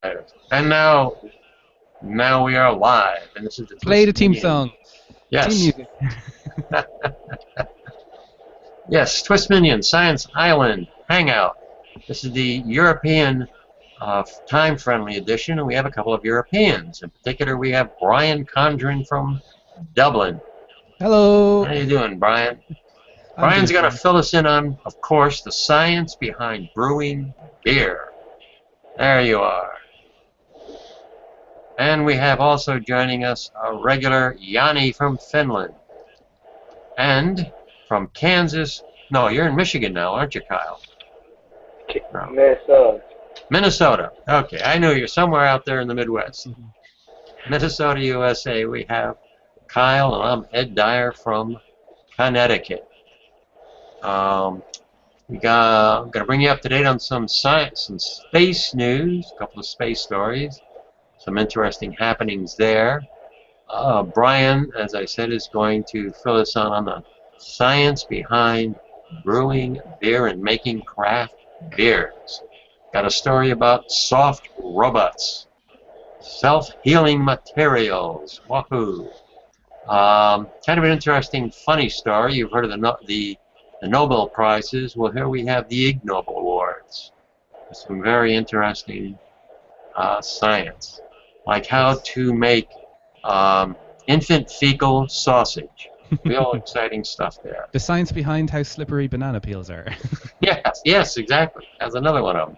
And now we are live, and this is the Play TWIS the team Minion. song. Team Yes, music. yes, TWIS Minion, Science Island, Hangout. This is the European time-friendly edition, and we have a couple of Europeans. In particular, we have Brian Condron from Dublin. Hello. How you doing, Brian? I'm Brian's doing going to fine. fill us in on, of course, the science behind brewing beer. There you are. And we have also joining us a regular Jani from Finland. And from Kansas. No, you're in Michigan now, aren't you, Kyle? No. Minnesota. Minnesota. Okay, I know you're somewhere out there in the Midwest. Minnesota, USA, we have Kyle, and I'm Ed Dyer from Connecticut. I'm going to bring you up to date on some science and space news, a couple of space stories, some interesting happenings there. Brian, as I said, is going to fill us on the science behind brewing beer and making craft beers. Got a story about soft robots, self-healing materials. Wahoo! Kind of an interesting, funny story. You've heard of the Nobel Prizes. Well, here we have the Ig Nobel Awards. Some very interesting science, like how to make infant fecal sausage. Real exciting stuff there. The science behind how slippery banana peels are. Yes, exactly. That's another one of them.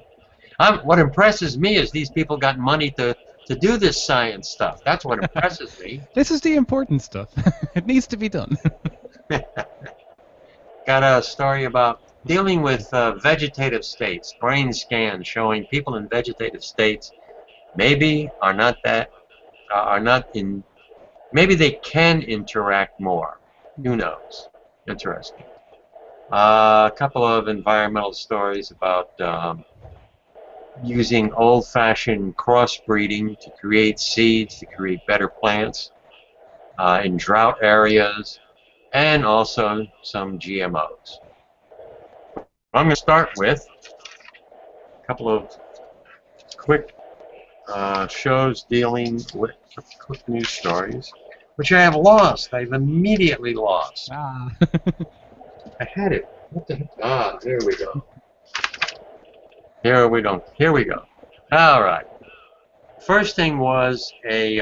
What impresses me is these people got money to do this science stuff. That's what impresses me. This is the important stuff. It needs to be done. Got a story about dealing with vegetative states, brain scans showing people in vegetative states maybe maybe they can interact more. Who knows? Interesting. A couple of environmental stories about using old-fashioned crossbreeding to create seeds, to create better plants in drought areas, and also some GMOs. I'm going to start with a couple of quick shows dealing with quick news stories, which I have lost. I've immediately lost. Ah. I had it. What the heck? Ah, there we go. Here we go. Here we go. All right. First thing was we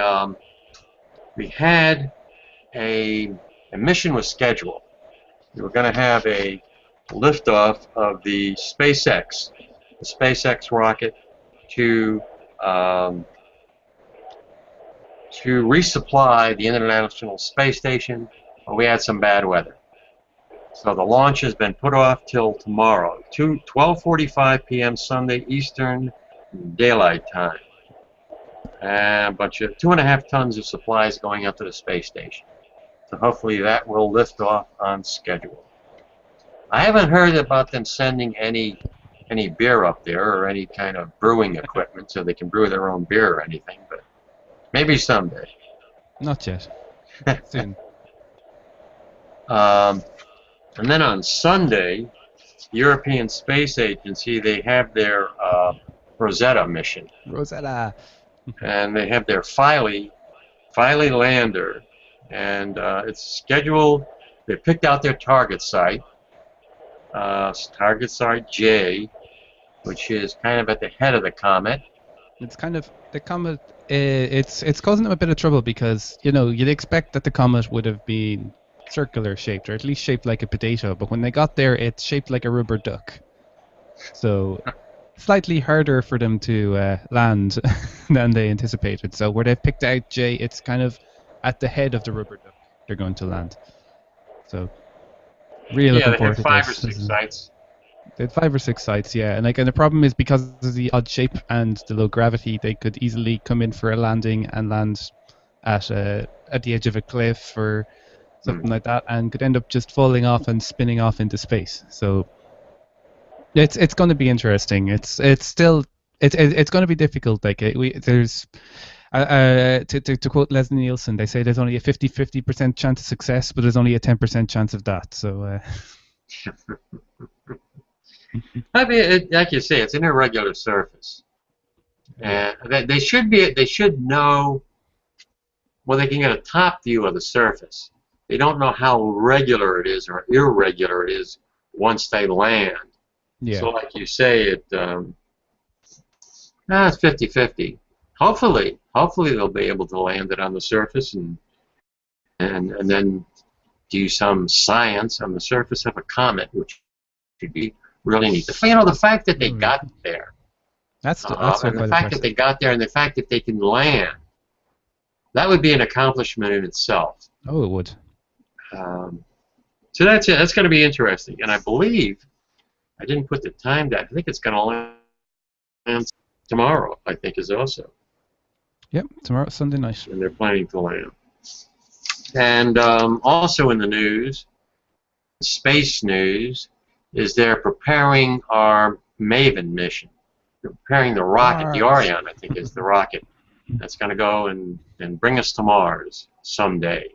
had a mission was scheduled. We were going to have a liftoff of the SpaceX rocket to resupply the International Space Station, but we had some bad weather. So the launch has been put off till tomorrow, 12:45 p.m. Sunday Eastern Daylight Time. And a bunch of 2.5 tons of supplies going up to the space station. So hopefully that will lift off on schedule. I haven't heard about them sending any beer up there or any kind of brewing equipment so they can brew their own beer or anything, but maybe someday. Not yet. Soon. And then on Sunday, the European Space Agency, they have their Rosetta mission. Rosetta. And they have their Philae lander. And it's scheduled, they picked out their target site, target site J, which is kind of at the head of the comet. It's kind of the comet. It's causing them a bit of trouble because you'd expect that the comet would have been circular shaped or at least shaped like a potato, but when they got there, it's shaped like a rubber duck. So slightly harder for them to land than they anticipated. So where they've picked out J, it's kind of at the head of the rubber duck they're going to land. So really looking forward to this. Yeah, they have 5 or 6 sites. They had 5 or 6 sites, yeah. And the problem is because of the odd shape and the low gravity, they could easily come in for a landing and land at the edge of a cliff or something like that, and could end up just falling off and spinning off into space. So it's going to be interesting. It's going to be difficult. Like there's to quote Leslie Nielsen, they say there's only a 50% chance of success, but there's only a 10% chance of that. So. I mean, like you say, it's an irregular surface. And they should know. Well, they can get a top view of the surface. They don't know how regular it is or irregular it is once they land. Yeah. So, like you say, it's 50-50. Hopefully they'll be able to land it on the surface and then do some science on the surface of a comet, which would be really neat. The fact that they got there, that's and quite the fact impressive. that they got there, and the fact that they can land, that would be an accomplishment in itself. Oh, it would. So that's it. That's going to be interesting, and I believe I didn't put the time down. I think it's going to land tomorrow. I think is also. Yep, tomorrow, Sunday night. And they're planning to land. And also in the news, space news, is they're preparing our Maven mission. They're preparing the rocket, the Orion, I think, is the rocket that's going to go and bring us to Mars someday.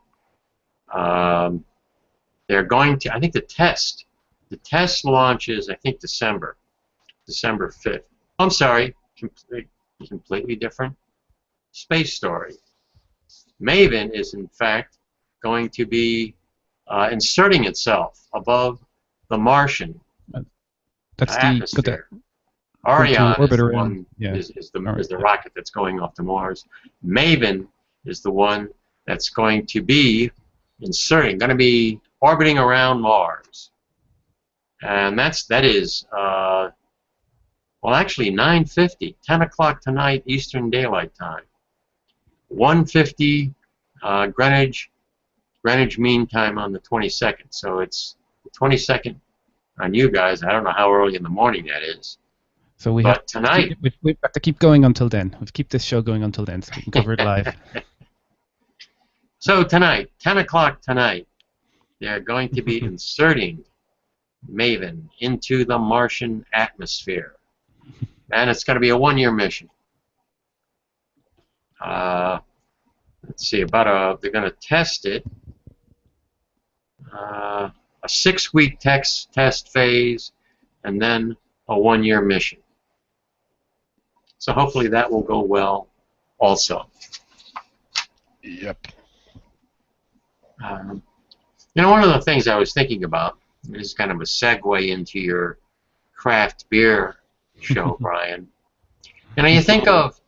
They're going to, I think the test launches, I think, December 5th. I'm sorry, completely different space story. Maven is, in fact, going to be inserting itself above the Martian atmosphere. Orion is the one, is the rocket that's going off to Mars. Maven is the one that's going to be going to be orbiting around Mars. And that is well, actually 9:50, 10 o'clock tonight Eastern Daylight Time. 1:50 Greenwich Mean Time on the 22nd. So it's the 22nd on you guys. I don't know how early in the morning that is. So we have tonight. We have to keep going until then. We have to keep this show going until then, so we can cover it live. So tonight, 10 o'clock tonight, they're going to be inserting Maven into the Martian atmosphere, and it's going to be a 1-year mission. Let's see, they're going to test it. A 6-week test phase, and then a 1-year mission. So hopefully that will go well also. Yep. You know, one of the things I was thinking about, and this is kind of a segue into your craft beer show, Brian. You know, you think of,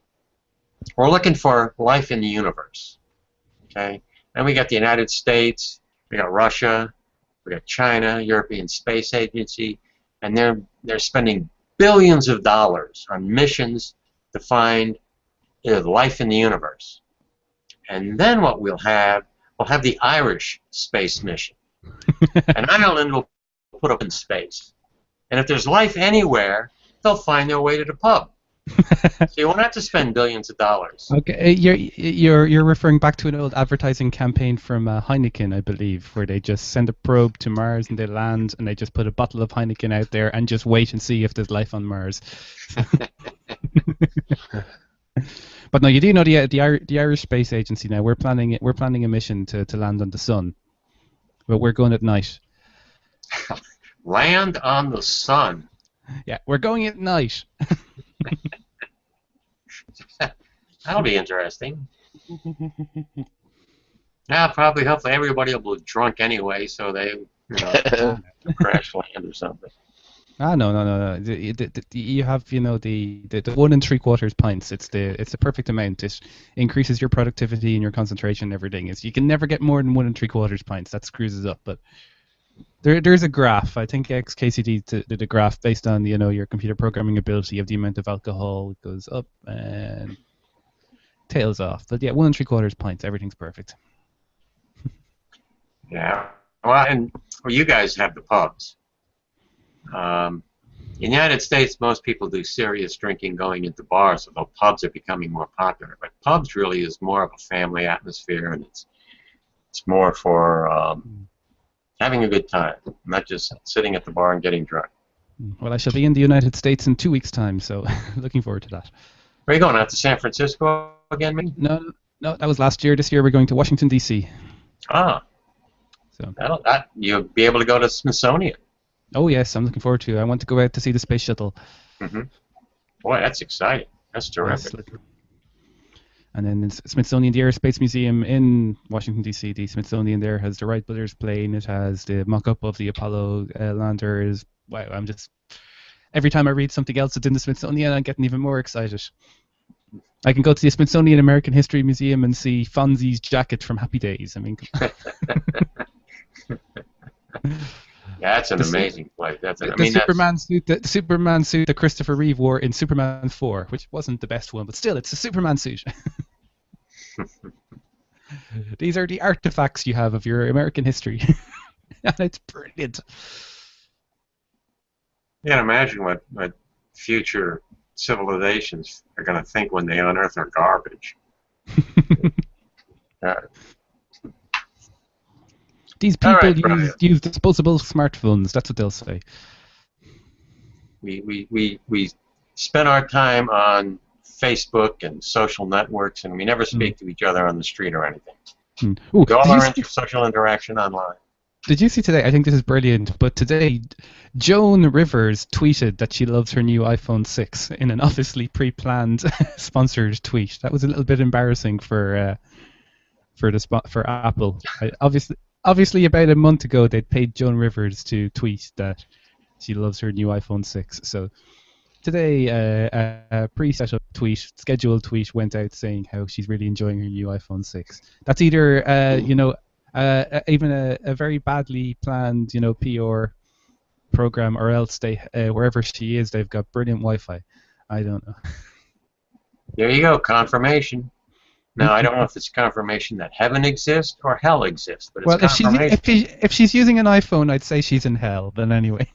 we're looking for life in the universe, okay? And we got the United States, we got Russia, we got China, European Space Agency, and they're spending billions of dollars on missions to find life in the universe. And then what we'll have the Irish space mission. And Ireland will put up in space. And if there's life anywhere, they'll find their way to the pub. So you won't have to spend billions of dollars. Okay, you're referring back to an old advertising campaign from Heineken, I believe, where they just send a probe to Mars and they land and they just put a bottle of Heineken out there and just wait and see if there's life on Mars. But no, you do know the Irish Space Agency now. We're planning a mission to land on the sun, but we're going at night. Land on the sun. Yeah, we're going at night. That'll be interesting. Yeah, probably. Hopefully, everybody will be drunk anyway, so they crash land or something. No. You have the 1 3/4 pints. It's the perfect amount. It increases your productivity and your concentration and everything. You can never get more than 1 3/4 pints. That screws us up. But there's a graph. I think XKCD did a graph based on your computer programming ability of the amount of alcohol. It goes up and tails off. But yeah, 1 3/4 pints. Everything's perfect. Yeah. Well, you guys have the pubs. In the United States, most people do serious drinking going into bars, although pubs are becoming more popular. But pubs really is more of a family atmosphere, and it's more for having a good time, not just sitting at the bar and getting drunk. Well, I shall be in the United States in 2 weeks' time, so looking forward to that. Are you going out to San Francisco again, maybe? No, that was last year. This year we're going to Washington, D.C. Ah. So you'll be able to go to Smithsonian. Oh, yes, I'm looking forward to it. I want to go out to see the space shuttle. Mm-hmm. Boy, that's exciting. That's terrific. And then the Smithsonian, the Aerospace Museum in Washington, D.C., the Smithsonian there has the Wright brothers plane. It has the mock-up of the Apollo landers. Wow, every time I read something else that's in the Smithsonian, I'm getting even more excited. I can go to the Smithsonian American History Museum and see Fonzie's jacket from Happy Days. I mean, yeah, that's an amazing place. The Superman suit that Christopher Reeve wore in Superman 4, which wasn't the best one, but still, it's a Superman suit. These are the artifacts you have of your American history. And it's brilliant. You can imagine what future civilizations are going to think when they unearth our garbage. These people use disposable smartphones. That's what they'll say. We spend our time on Facebook and social networks, and we never speak to each other on the street or anything. Ooh, We all our social interaction online. Did you see today? I think this is brilliant. But today, Joan Rivers tweeted that she loves her new iPhone 6 in an obviously pre-planned sponsored tweet. That was a little bit embarrassing for Apple. Obviously, about a month ago, they'd paid Joan Rivers to tweet that she loves her new iPhone 6. So today, a pre-set up tweet, scheduled tweet, went out saying how she's really enjoying her new iPhone 6. That's either, even a very badly planned, PR program, or else they, wherever she is, they've got brilliant Wi-Fi. I don't know. There you go, confirmation. Now, I don't know if it's confirmation that heaven exists or hell exists, but it's confirmation. If she's using an iPhone, I'd say she's in hell, but anyway.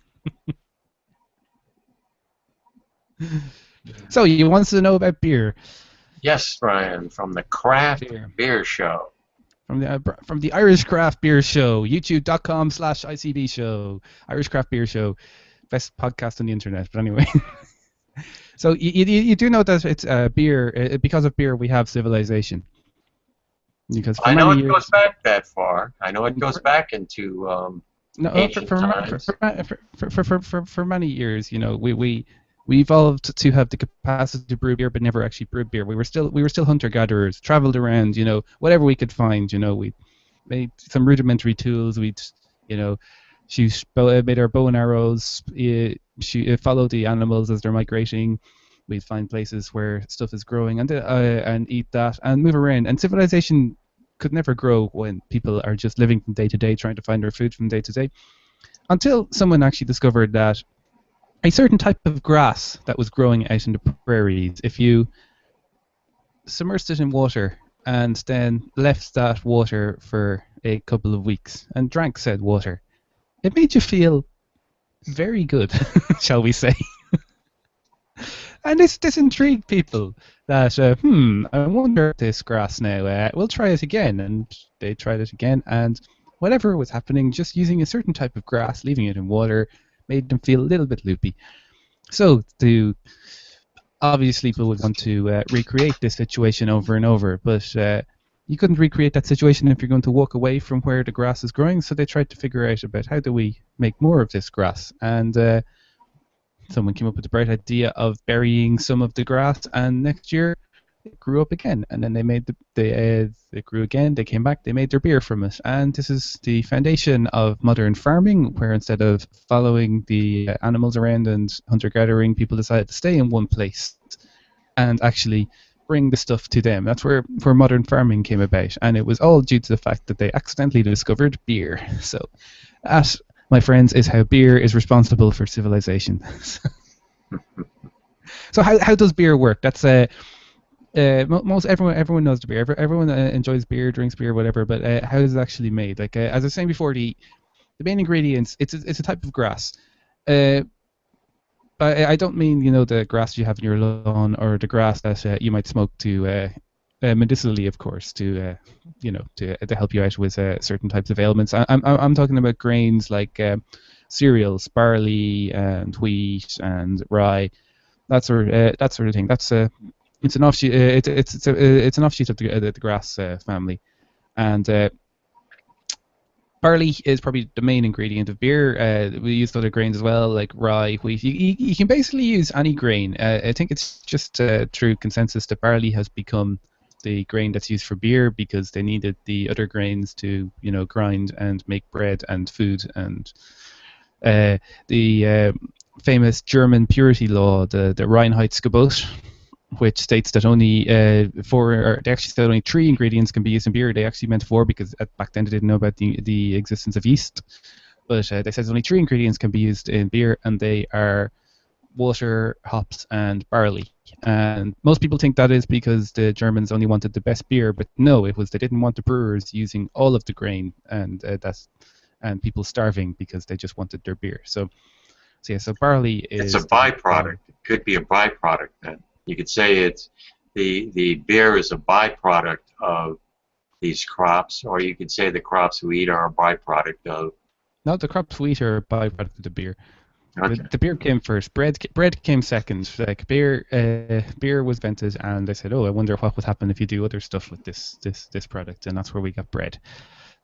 So, you want to know about beer? Yes, Brian, from the Craft Beer Show. From the Irish Craft Beer Show, youtube.com/ICB show, Irish Craft Beer Show, best podcast on the internet, but anyway. So you do know that it's beer. Because of beer, we have civilization. Because I know it goes back that far. I know it goes back into ancient times. For many years, we evolved to have the capacity to brew beer, but never actually brewed beer. We were still hunter-gatherers, traveled around, whatever we could find. We made some rudimentary tools. We'd, made our bow and arrows. Follow the animals as they're migrating. We'd find places where stuff is growing and eat that and move around. And civilization could never grow when people are just living from day to day, trying to find their food from day to day, until someone actually discovered that a certain type of grass that was growing out in the prairies, if you submersed it in water and then left that water for a couple of weeks and drank said water, it made you feel very good, shall we say. And this intrigued people that, I wonder if this grass now, we'll try it again. And they tried it again, and whatever was happening, just using a certain type of grass, leaving it in water, made them feel a little bit loopy. So, obviously people would want to recreate this situation over and over, but you couldn't recreate that situation if you're going to walk away from where the grass is growing, so they tried to figure out about how do we make more of this grass. And someone came up with the bright idea of burying some of the grass, and next year it grew up again. And then they grew again, they came back, they made their beer from it. And this is the foundation of modern farming, where instead of following the animals around and hunter-gathering, people decided to stay in one place and actually bring the stuff to them. That's where modern farming came about, and it was all due to the fact that they accidentally discovered beer. So that, my friends, is how beer is responsible for civilization. So how does beer work? That's everyone knows the beer. Everyone enjoys beer, drinks beer, whatever. But how is it actually made? Like as I was saying before, the main ingredients. It's a type of grass. But I don't mean the grass you have in your lawn or the grass that you might smoke to medicinally, of course, to help you out with certain types of ailments. I'm talking about grains like cereals, barley and wheat and rye, that sort of thing. That's it's an offshoot. It's an offshoot of the grass family, and barley is probably the main ingredient of beer. We use other grains as well, like rye, wheat. You can basically use any grain. I think it's just through consensus that barley has become the grain that's used for beer because they needed the other grains to, grind and make bread and food. And the famous German purity law, the Reinheitsgebot, which states that only they actually said only 3 ingredients can be used in beer. They actually meant 4 because back then they didn't know about the existence of yeast. But they said only 3 ingredients can be used in beer, and they are water, hops, and barley. And most people think that is because the Germans only wanted the best beer, but no, it was they didn't want the brewers using all of the grain, and people starving because they just wanted their beer. So barley is... It's a byproduct. It could be a byproduct then. You could say it's the beer is a byproduct of these crops, or you could say the crops we eat are a byproduct of... No, the crops we eat are a byproduct of the beer. Okay. The beer came first. Bread came second. Like beer was invented, and they said, "Oh, I wonder what would happen if you do other stuff with this product," and that's where we got bread.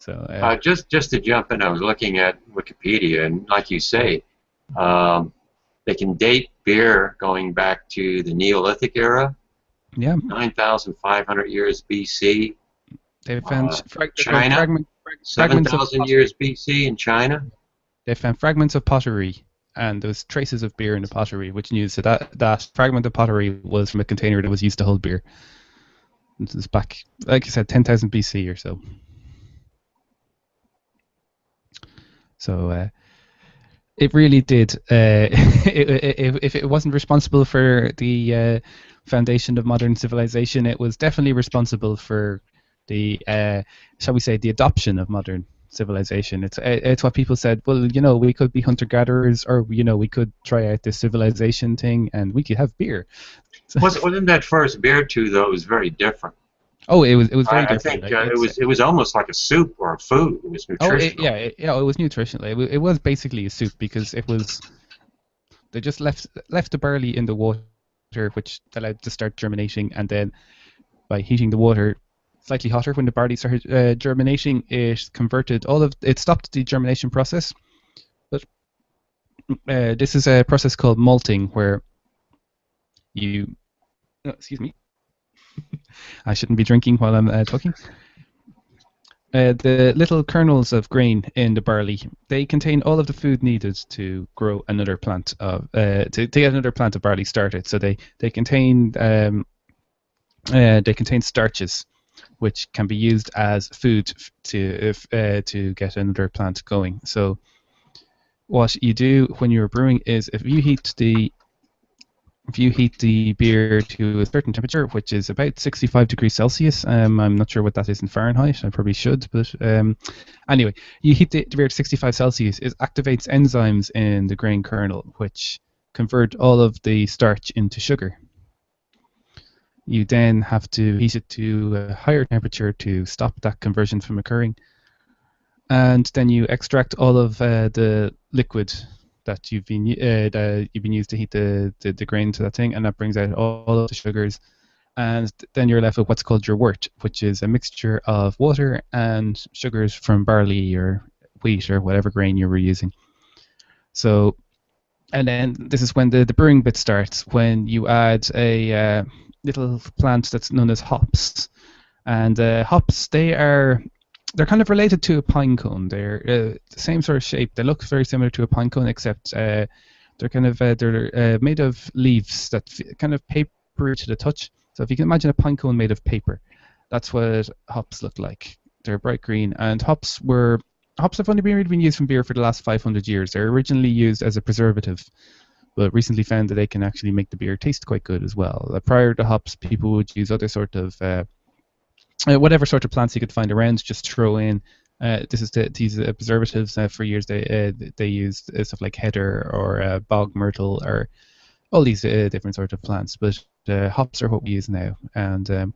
So just to jump in, I was looking at Wikipedia, and like you say, they can date beer going back to the Neolithic era. Yeah. 9,500 years BC. They found China. 7,000 years BC in China. They found fragments of pottery, and there was traces of beer in the pottery, which means that fragment of pottery was from a container that was used to hold beer. This is back, like I said, 10,000 BC or so. So it really did. If it wasn't responsible for the foundation of modern civilization, it was definitely responsible for the, shall we say, the adoption of modern civilization. It's what people said. Well, we could be hunter-gatherers, or we could try out this civilization thing, and we could have beer. Wasn't that first beer too, though? It was very different. Oh, it was very different. I think it was almost like a soup or a food. It was nutritional. It was nutritional. It was basically a soup because they just left the barley in the water, which allowed it to start germinating, and then by heating the water slightly hotter when the barley started germinating, it stopped the germination process. But this is a process called malting, where excuse me. I shouldn't be drinking while I'm talking. The little kernels of grain in the barley, they contain all of the food needed to grow another plant to get another plant of barley started. So they contain starches, which can be used as food to get another plant going. So what you do when you're brewing is if you heat the beer to a certain temperature, which is about 65 degrees Celsius, I'm not sure what that is in Fahrenheit, I probably should, but anyway, you heat the beer to 65 Celsius, it activates enzymes in the grain kernel, which convert all of the starch into sugar. You then have to heat it to a higher temperature to stop that conversion from occurring, and then you extract all of the liquid that you've been used to heat the grain to that thing, and that brings out all of the sugars, and then you're left with what's called your wort, which is a mixture of water and sugars from barley or wheat or whatever grain you were using. So, and then this is when the brewing bit starts, when you add a little plant that's known as hops, and hops, they're kind of related to a pine cone. They're the same sort of shape. They look very similar to a pine cone, except they're kind of they're made of leaves that kind of papery to the touch. So if you can imagine a pine cone made of paper, that's what hops look like. They're bright green, and hops have only been used in beer for the last 500 years. They're originally used as a preservative, but recently found that they can actually make the beer taste quite good as well. Prior to hops, people would use other sort of whatever sort of plants you could find around, just throw in. These preservatives. For years they used stuff like heather or bog myrtle or all these different sorts of plants. But hops are what we use now, and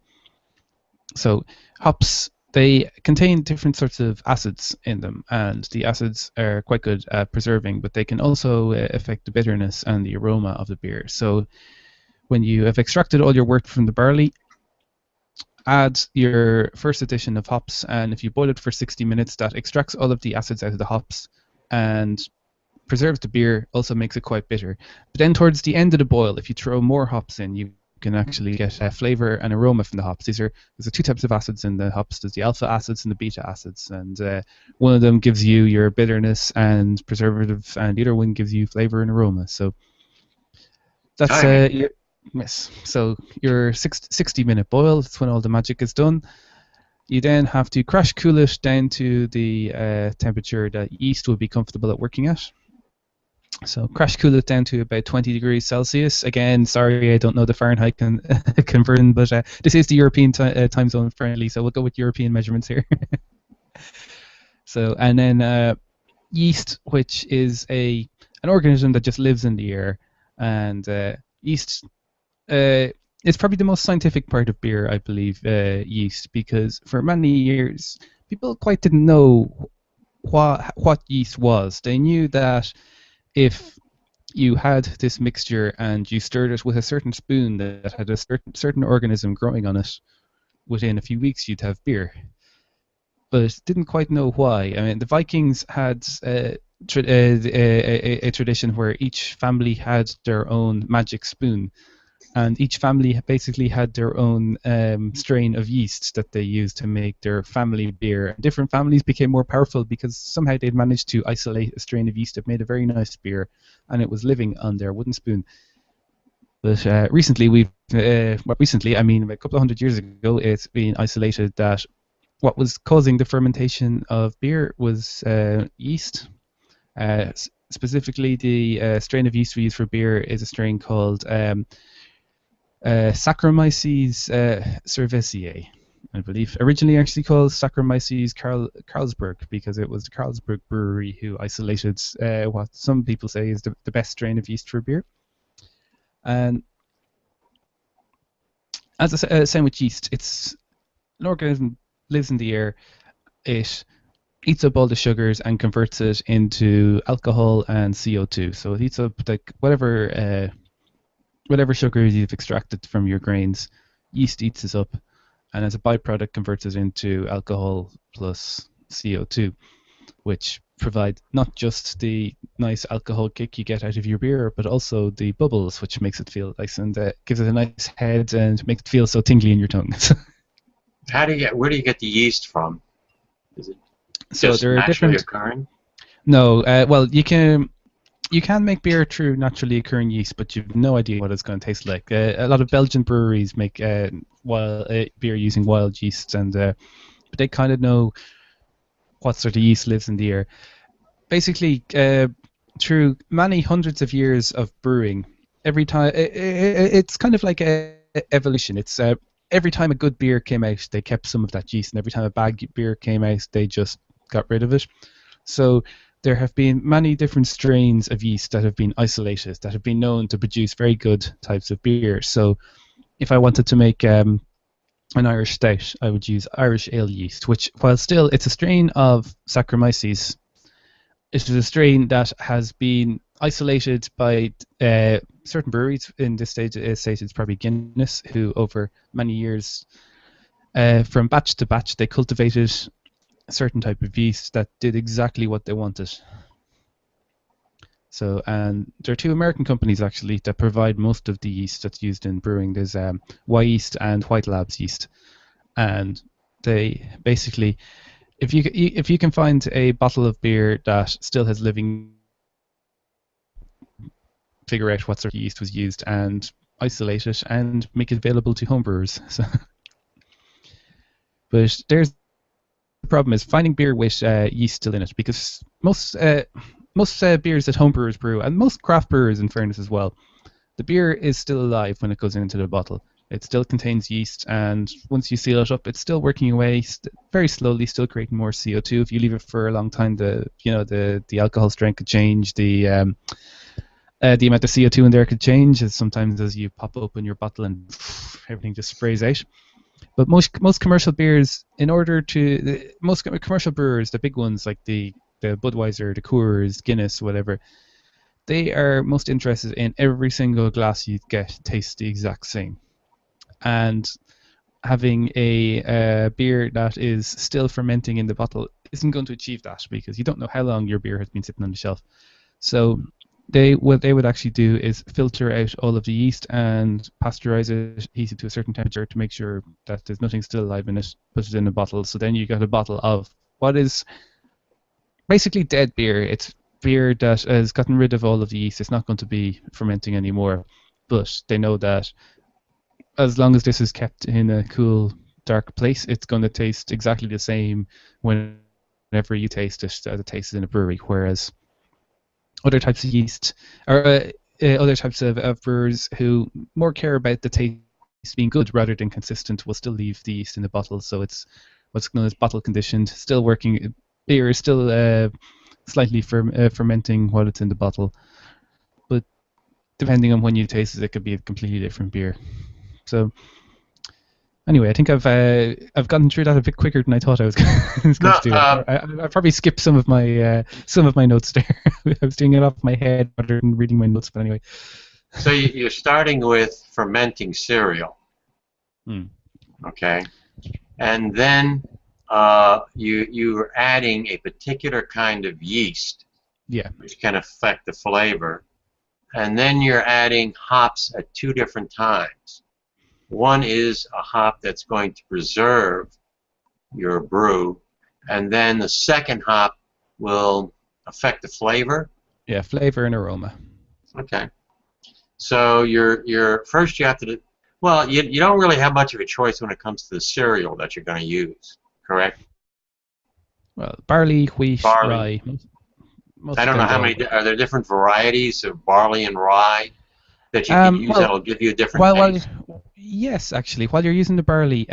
so hops, they contain different sorts of acids in them, and the acids are quite good at preserving, but they can also affect the bitterness and the aroma of the beer. So when you have extracted all your wort from the barley, add your first addition of hops, and if you boil it for 60 minutes, that extracts all of the acids out of the hops and preserves the beer, also makes it quite bitter. But then towards the end of the boil, if you throw more hops in, you can actually get flavor and aroma from the hops. There's two types of acids in the hops. There's the alpha acids and the beta acids, and one of them gives you your bitterness and preservative, and the other one gives you flavor and aroma. So that's yes. So your 60-minute boil, that's when all the magic is done. You then have to crash cool it down to the temperature that yeast will be comfortable at working at. So crash cool it down to about 20 degrees Celsius. Again, sorry, I don't know the Fahrenheit conversion, but this is the European time zone friendly, so we'll go with European measurements here. So, and then yeast, which is an organism that just lives in the air, and yeast is probably the most scientific part of beer, I believe, yeast, because for many years people quite didn't know what yeast was. They knew that if you had this mixture and you stirred it with a certain spoon that had a certain organism growing on it, within a few weeks you'd have beer. But didn't quite know why. I mean, the Vikings had a tradition where each family had their own magic spoon, and each family basically had their own strain of yeast that they used to make their family beer. Different families became more powerful because somehow they'd managed to isolate a strain of yeast that made a very nice beer, and it was living on their wooden spoon. But recently, I mean a couple of hundred years ago, it's been isolated that what was causing the fermentation of beer was yeast. Specifically, the strain of yeast we use for beer is a strain called Saccharomyces cerevisiae, I believe. Originally actually called Saccharomyces Carlsberg, because it was the Carlsberg brewery who isolated what some people say is the best strain of yeast for beer. And as I said, same with yeast, it's an organism, lives in the air, it eats up all the sugars and converts it into alcohol and CO2. So it eats up like whatever sugars you've extracted from your grains, yeast eats it up, and as a byproduct converts it into alcohol plus CO2, which provide not just the nice alcohol kick you get out of your beer, but also the bubbles, which makes it feel nice and gives it a nice head and makes it feel so tingly in your tongue. Where do you get the yeast from? Is it So just there are naturally different. occurring? No, well, you can make beer through naturally occurring yeast, but you've no idea what it's going to taste like. A lot of Belgian breweries make beer using wild yeast, and but they kind of know what sort of yeast lives in the air. Basically, through many hundreds of years of brewing, every time it's kind of like evolution. It's every time a good beer came out, they kept some of that yeast, and every time a bad beer came out, they just got rid of it. So there have been many different strains of yeast that have been isolated, that have been known to produce very good types of beer. So if I wanted to make an Irish stout, I would use Irish ale yeast, which, while still it's a strain of Saccharomyces, it is a strain that has been isolated by certain breweries. In this stage it's probably Guinness, who over many years, from batch to batch, they cultivated a certain type of yeast that did exactly what they wanted. So, and there are two American companies actually that provide most of the yeast that's used in brewing. There's Wyss and White Labs yeast, and they basically, if you can find a bottle of beer that still has living, figure out what sort of yeast was used and isolate it and make it available to homebrewers. So, but there's the problem is finding beer with yeast still in it, because most beers that homebrewers brew, and most craft brewers in fairness as well, the beer is still alive when it goes into the bottle. It still contains yeast, and once you seal it up, it's still working away very slowly, still creating more CO2. If you leave it for a long time, the alcohol strength could change, the amount of CO2 in there could change, as sometimes as you pop open your bottle and everything just sprays out. But most commercial beers, most commercial brewers, the big ones like the Budweiser, the Coors, Guinness, whatever, they are most interested in every single glass you get tastes the exact same. And having a beer that is still fermenting in the bottle isn't going to achieve that, because you don't know how long your beer has been sitting on the shelf. So what they would actually do is filter out all of the yeast and pasteurize it, heat it to a certain temperature to make sure that there's nothing still alive in it, put it in a bottle. So then you got a bottle of what is basically dead beer. It's beer that has gotten rid of all of the yeast. It's not going to be fermenting anymore. But they know that as long as this is kept in a cool, dark place, it's going to taste exactly the same whenever you taste it as it tastes in a brewery. Whereas other types of yeast, or other types of brewers who more care about the taste being good rather than consistent, will still leave the yeast in the bottle. So it's what's known as bottle conditioned, still working. Beer is still slightly fermenting while it's in the bottle, but depending on when you taste it, it could be a completely different beer. So anyway, I think I've gotten through that a bit quicker than I thought I was going to do. I probably skipped some of my notes there. I was doing it off my head rather than reading my notes. But anyway. So you're starting with fermenting cereal. Okay, and then you're adding a particular kind of yeast, which can affect the flavor, and then you're adding hops at 2 different times. One is a hop that's going to preserve your brew, and then the second hop will affect the flavor. Yeah, flavor and aroma. Okay. So first you have to well, you don't really have much of a choice when it comes to the cereal that you're going to use, correct? Well, barley, wheat, rye. I don't know how many. Are there different varieties of barley and rye that you can use that'll give you a different taste? Yes, actually. While you're using the barley,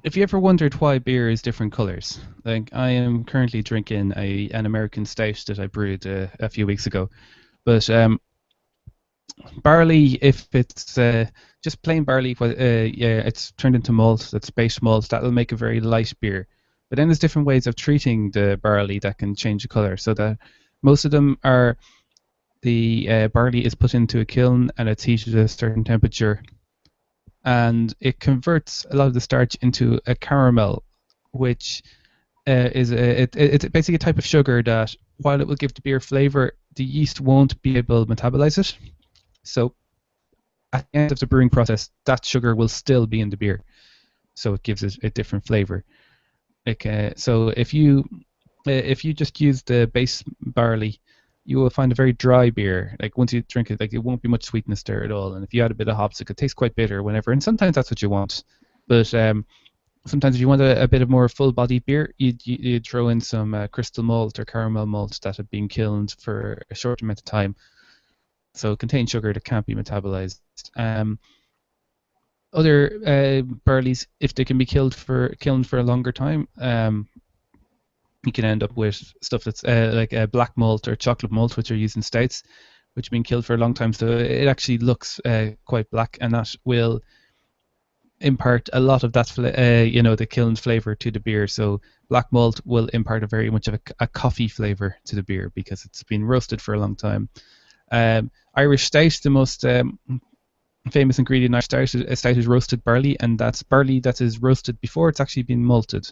if you ever wondered why beer is different colors, like I am currently drinking an American stout that I brewed a few weeks ago, but barley, if it's just plain barley, it's turned into malt, that's base malt, that'll make a very light beer. But then there's different ways of treating the barley that can change the color. So that most of them are the barley is put into a kiln and it's heated at a certain temperature, and it converts a lot of the starch into a caramel, which it's basically a type of sugar that, while it will give the beer flavor, the yeast won't be able to metabolize it. So at the end of the brewing process, that sugar will still be in the beer, so it gives it a different flavor. So if you just use the base barley, you will find a very dry beer. Like once you drink it, like it won't be much sweetness there at all. And if you add a bit of hops, it could taste quite bitter whenever. And sometimes that's what you want. But sometimes if you want a bit of more full-bodied beer, you'd throw in some crystal malt or caramel malt that had been kilned for a short amount of time. So it contains sugar that can't be metabolized. Other barleys, if they can be kilned for a longer time, you can end up with stuff that's like black malt or chocolate malt, which are used in stouts, which have been killed for a long time. So it actually looks quite black, and that will impart a lot of that, the kilned flavor to the beer. So black malt will impart very much of a coffee flavor to the beer because it's been roasted for a long time. Irish stout, the most famous ingredient in Irish stout is roasted barley, and that's barley that is roasted before it's actually been malted.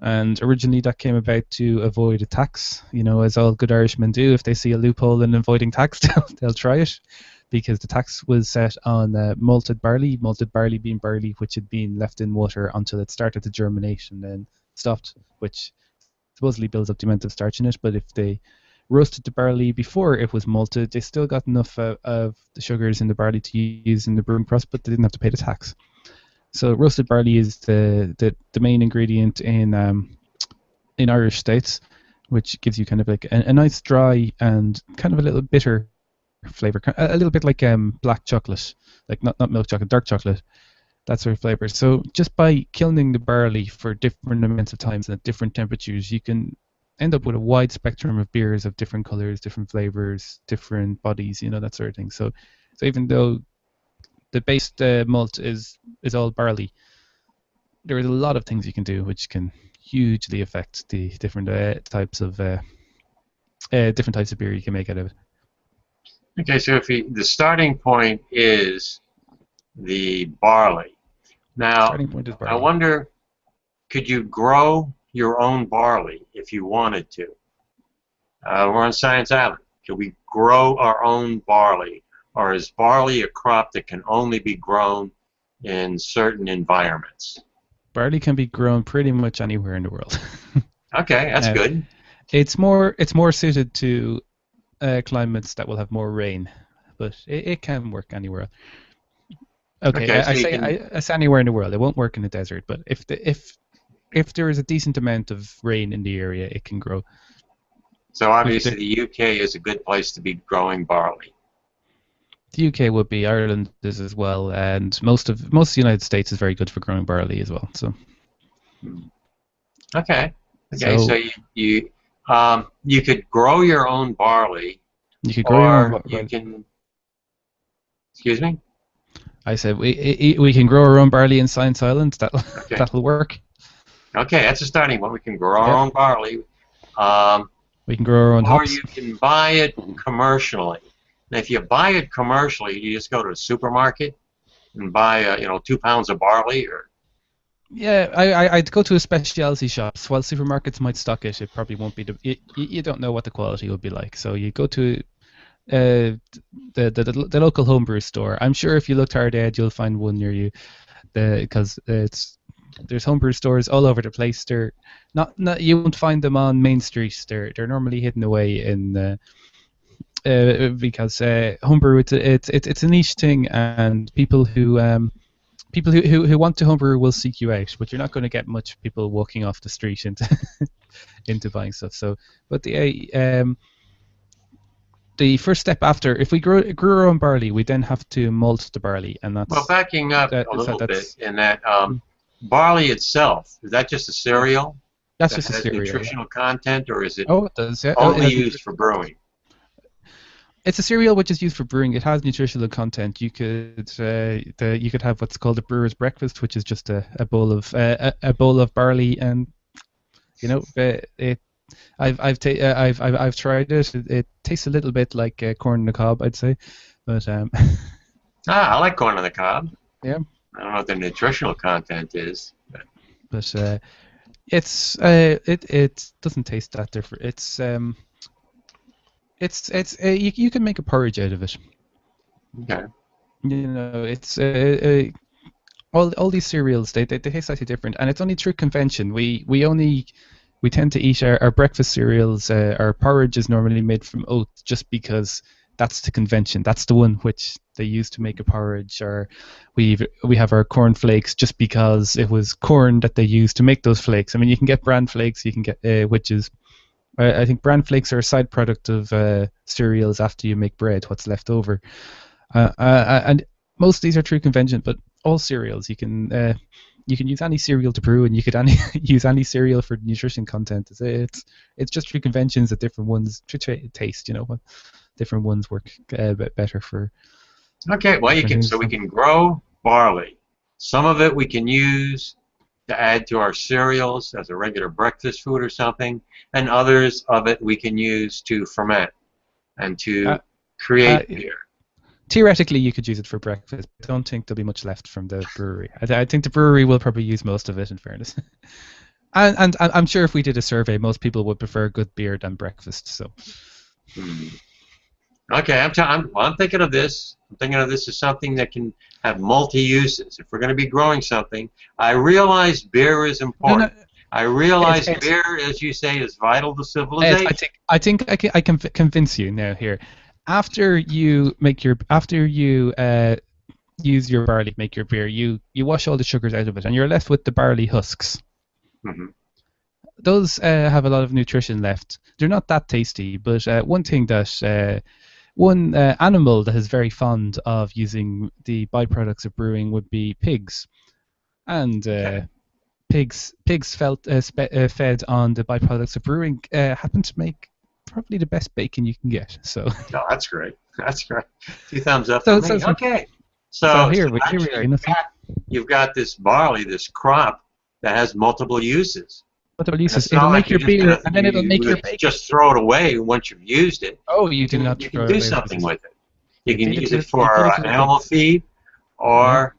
And originally that came about to avoid a tax, as all good Irishmen do. If they see a loophole in avoiding tax, they'll try it, because the tax was set on malted barley being barley which had been left in water until it started to germinate and then stopped, which supposedly builds up the amount of starch in it. But if they roasted the barley before it was malted, they still got enough of the sugars in the barley to use in the brewing process, but they didn't have to pay the tax. So roasted barley is the main ingredient in Irish stouts, which gives you kind of like a nice dry and kind of a little bitter flavor, a little bit like black chocolate, like not milk chocolate, dark chocolate, that sort of flavor. So just by kilning the barley for different amounts of times and at different temperatures, you can end up with a wide spectrum of beers of different colors, different flavors, different bodies, that sort of thing. So even though the base malt is all barley, there is a lot of things you can do which can hugely affect the different types of beer you can make out of it. Okay, so if the starting point is the barley. Now, Starting point is I barley. wonder, could you grow your own barley if you wanted to? We're on Science Island. Can we grow our own barley? Or is barley a crop that can only be grown in certain environments? Barley can be grown pretty much anywhere in the world. Okay, that's good. It's more suited to climates that will have more rain, but it can work anywhere. Okay, Okay, so I you say anywhere in the world. It won't work in the desert, but if there is a decent amount of rain in the area, it can grow. So obviously the UK is a good place to be growing barley. The UK would be, Ireland is as well, and most of the United States is very good for growing barley as well. So. Okay. So you could grow your own barley. You could grow your own barley. You can. Excuse me. I said we can grow our own barley in Science Island. That'll work. Okay, that's a starting point. We can grow our own barley. We can grow our own hops. Or you can buy it commercially. Now, if you buy it commercially, you just go to a supermarket and buy 2 pounds of barley, or. Yeah, I'd go to a specialty shop. While supermarkets might stock it, it probably won't be. You don't know what the quality will be like, so you go to the local homebrew store. I'm sure if you looked hard at, you'll find one near you, because there's homebrew stores all over the place. They're not you won't find them on Main Street. They're normally hidden away in. Because homebrew it's a niche thing, and people who want to homebrew will seek you out, but you're not going to get much people walking off the street into buying stuff. So, but the first step after, if we grew our own barley, we then have to malt the barley, and that's. Well, backing up a little bit in that, barley itself, is that just a cereal? That's just a has cereal. Nutritional content, or is it? Oh, it does. Yeah. Only used for brewing. It's a cereal which is used for brewing. It has nutritional content. You could have what's called a brewer's breakfast, which is just a bowl of barley, and I've tried it. It tastes a little bit like corn on the cob, I'd say, but I like corn on the cob. Yeah. I don't know what the nutritional content is, but it doesn't taste that different. You can make a porridge out of it. Okay. It's all these cereals. They taste slightly different, and it's only through convention. We tend to eat our breakfast cereals. Our porridge is normally made from oats, just because that's the convention. That's the one which they use to make a porridge. Or we have our corn flakes just because it was corn that they used to make those flakes. I mean, you can get bran flakes. You can get which is. I think bran flakes are a side product of cereals after you make bread, what's left over. And most of these are through convention, but all cereals, you can use any cereal to brew, and you could use any cereal for nutrition content. It's just through conventions that different ones taste, what different ones work a bit better for. Okay, well, we can grow barley. Some of it we can use to add to our cereals as a regular breakfast food or something, and others of it we can use to ferment and to create beer. Theoretically, you could use it for breakfast. I don't think there'll be much left from the brewery. I think the brewery will probably use most of it, in fairness. and I'm sure if we did a survey, most people would prefer good beer than breakfast. So. Okay, I'm thinking of this. I'm thinking of this as something that can have multi-uses. If we're going to be growing something, I realize beer is important. No. I realize beer, as you say, is vital to civilization. I think I can convince you now here. After you use your barley to make your beer, you wash all the sugars out of it, and you're left with the barley husks. Mm-hmm. Those have a lot of nutrition left. They're not that tasty, but one thing that one animal that is very fond of using the byproducts of brewing would be pigs, and pigs fed on the byproducts of brewing happen to make probably the best bacon you can get. So. No, that's great. That's great. 2 thumbs up for me. Okay. So here we are. You've got this barley, this crop that has multiple uses. Multiple uses. It'll make your beer, and then it'll make your bacon. Just throw it away once you've used it. Oh, you do not. You can do something with it. You can use it for animal feed, or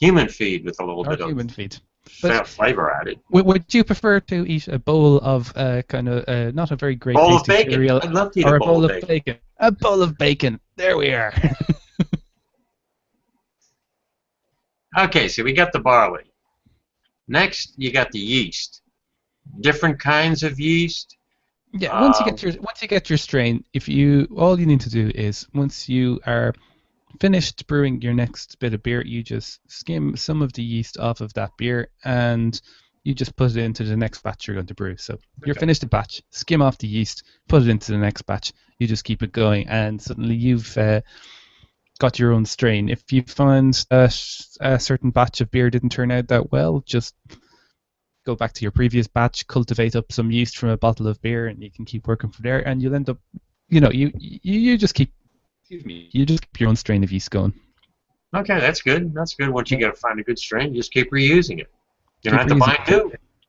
human feed with a little bit of human feed. But flavor added. Would you prefer to eat a bowl of kind of not a very great Bowl of tasty bacon. cereal, I'd love to eat or a bowl of bacon? A bowl of bacon. There we are. Okay, so we got the barley. Next, you got the yeast. Different kinds of yeast. Yeah, once you get your strain, all you need to do is, once you are finished brewing your next bit of beer, you just skim some of the yeast off of that beer and you just put it into the next batch you're going to brew. So you're finished a batch, skim off the yeast, put it into the next batch, you just keep it going, and suddenly you've got your own strain. If you find that a certain batch of beer didn't turn out that well, just go back to your previous batch, cultivate up some yeast from a bottle of beer, and you can keep working from there, and you'll end up, you just keep your own strain of yeast going. Okay, that's good. That's good. Once you got to find a good strain, you just keep reusing it. You don't have to buy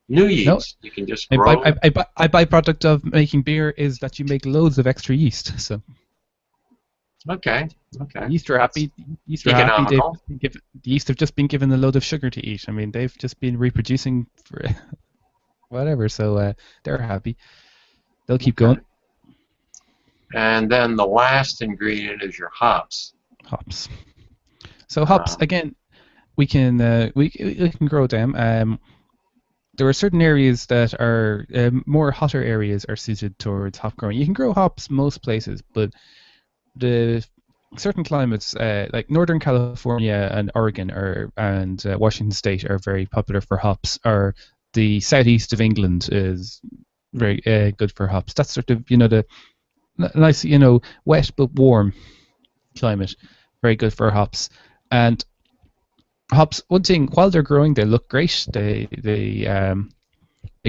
new yeast. No. You can just grow. A byproduct of making beer is that you make loads of extra yeast. So. Okay. Yeast are happy. Yeast are happy. The yeast have just been given a load of sugar to eat. I mean, they've just been reproducing for whatever, so they're happy. They'll keep going. And then the last ingredient is your hops. Hops. So hops, again, we can grow them. There are certain areas that are more hotter areas are suited towards hop growing. You can grow hops most places, but the certain climates like Northern California and Oregon and Washington State are very popular for hops. Or the southeast of England is very good for hops. That's sort of the nice wet but warm climate, very good for hops. And hops, one thing, while they're growing, they look great. They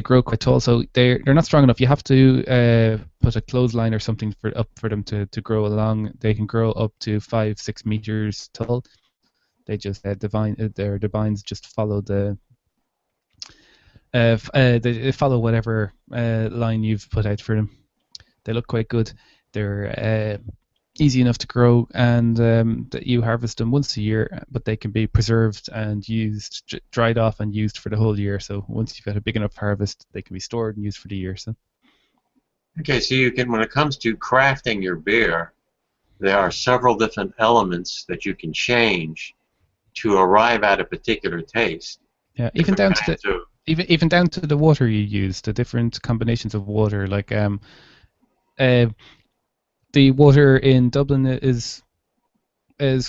grow quite tall, so they're not strong enough. You have to put a clothesline or something for them to grow along. They can grow up to 5-6 meters tall. They just their vines just follow they follow whatever line you've put out for them. They look quite good. They're easy enough to grow, and that you harvest them once a year, but they can be preserved and used, dried off and used for the whole year. So once you've got a big enough harvest, they can be stored and used for the year. So. Okay, so you can, when it comes to crafting your beer, there are several different elements that you can change to arrive at a particular taste. Yeah, even down to the water you use, the different combinations of water, like the water in Dublin is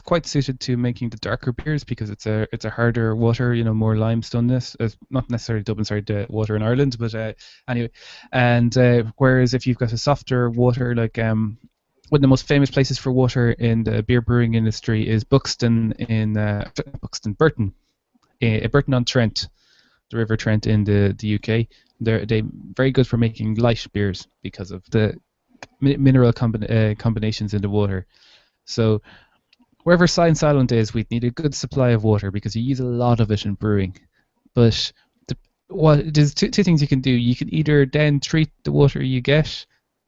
quite suited to making the darker beers because it's a harder water, more limestoneness. Not necessarily Dublin, sorry, the water in Ireland, but anyway. And whereas if you've got a softer water, like one of the most famous places for water in the beer brewing industry is Burton on Trent, the River Trent in the UK. They're very good for making light beers because of the mineral combinations in the water. So wherever Science Island is, we'd need a good supply of water because you use a lot of it in brewing. But there's two things you can do. You can either then treat the water you get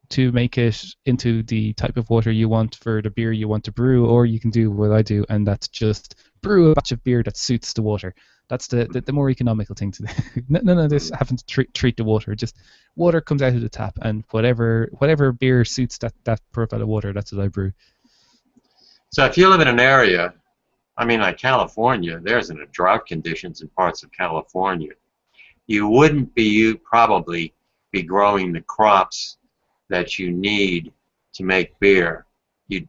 to make it into the type of water you want for the beer you want to brew, or you can do what I do, and that's just brew a batch of beer that suits the water. That's the more economical thing to do. None of this having to treat the water. Just water comes out of the tap, and whatever beer suits that profile of water, that's what I brew. So if you live in an area, I mean like California, there's drought conditions in parts of California. You wouldn't probably be growing the crops that you need to make beer. You'd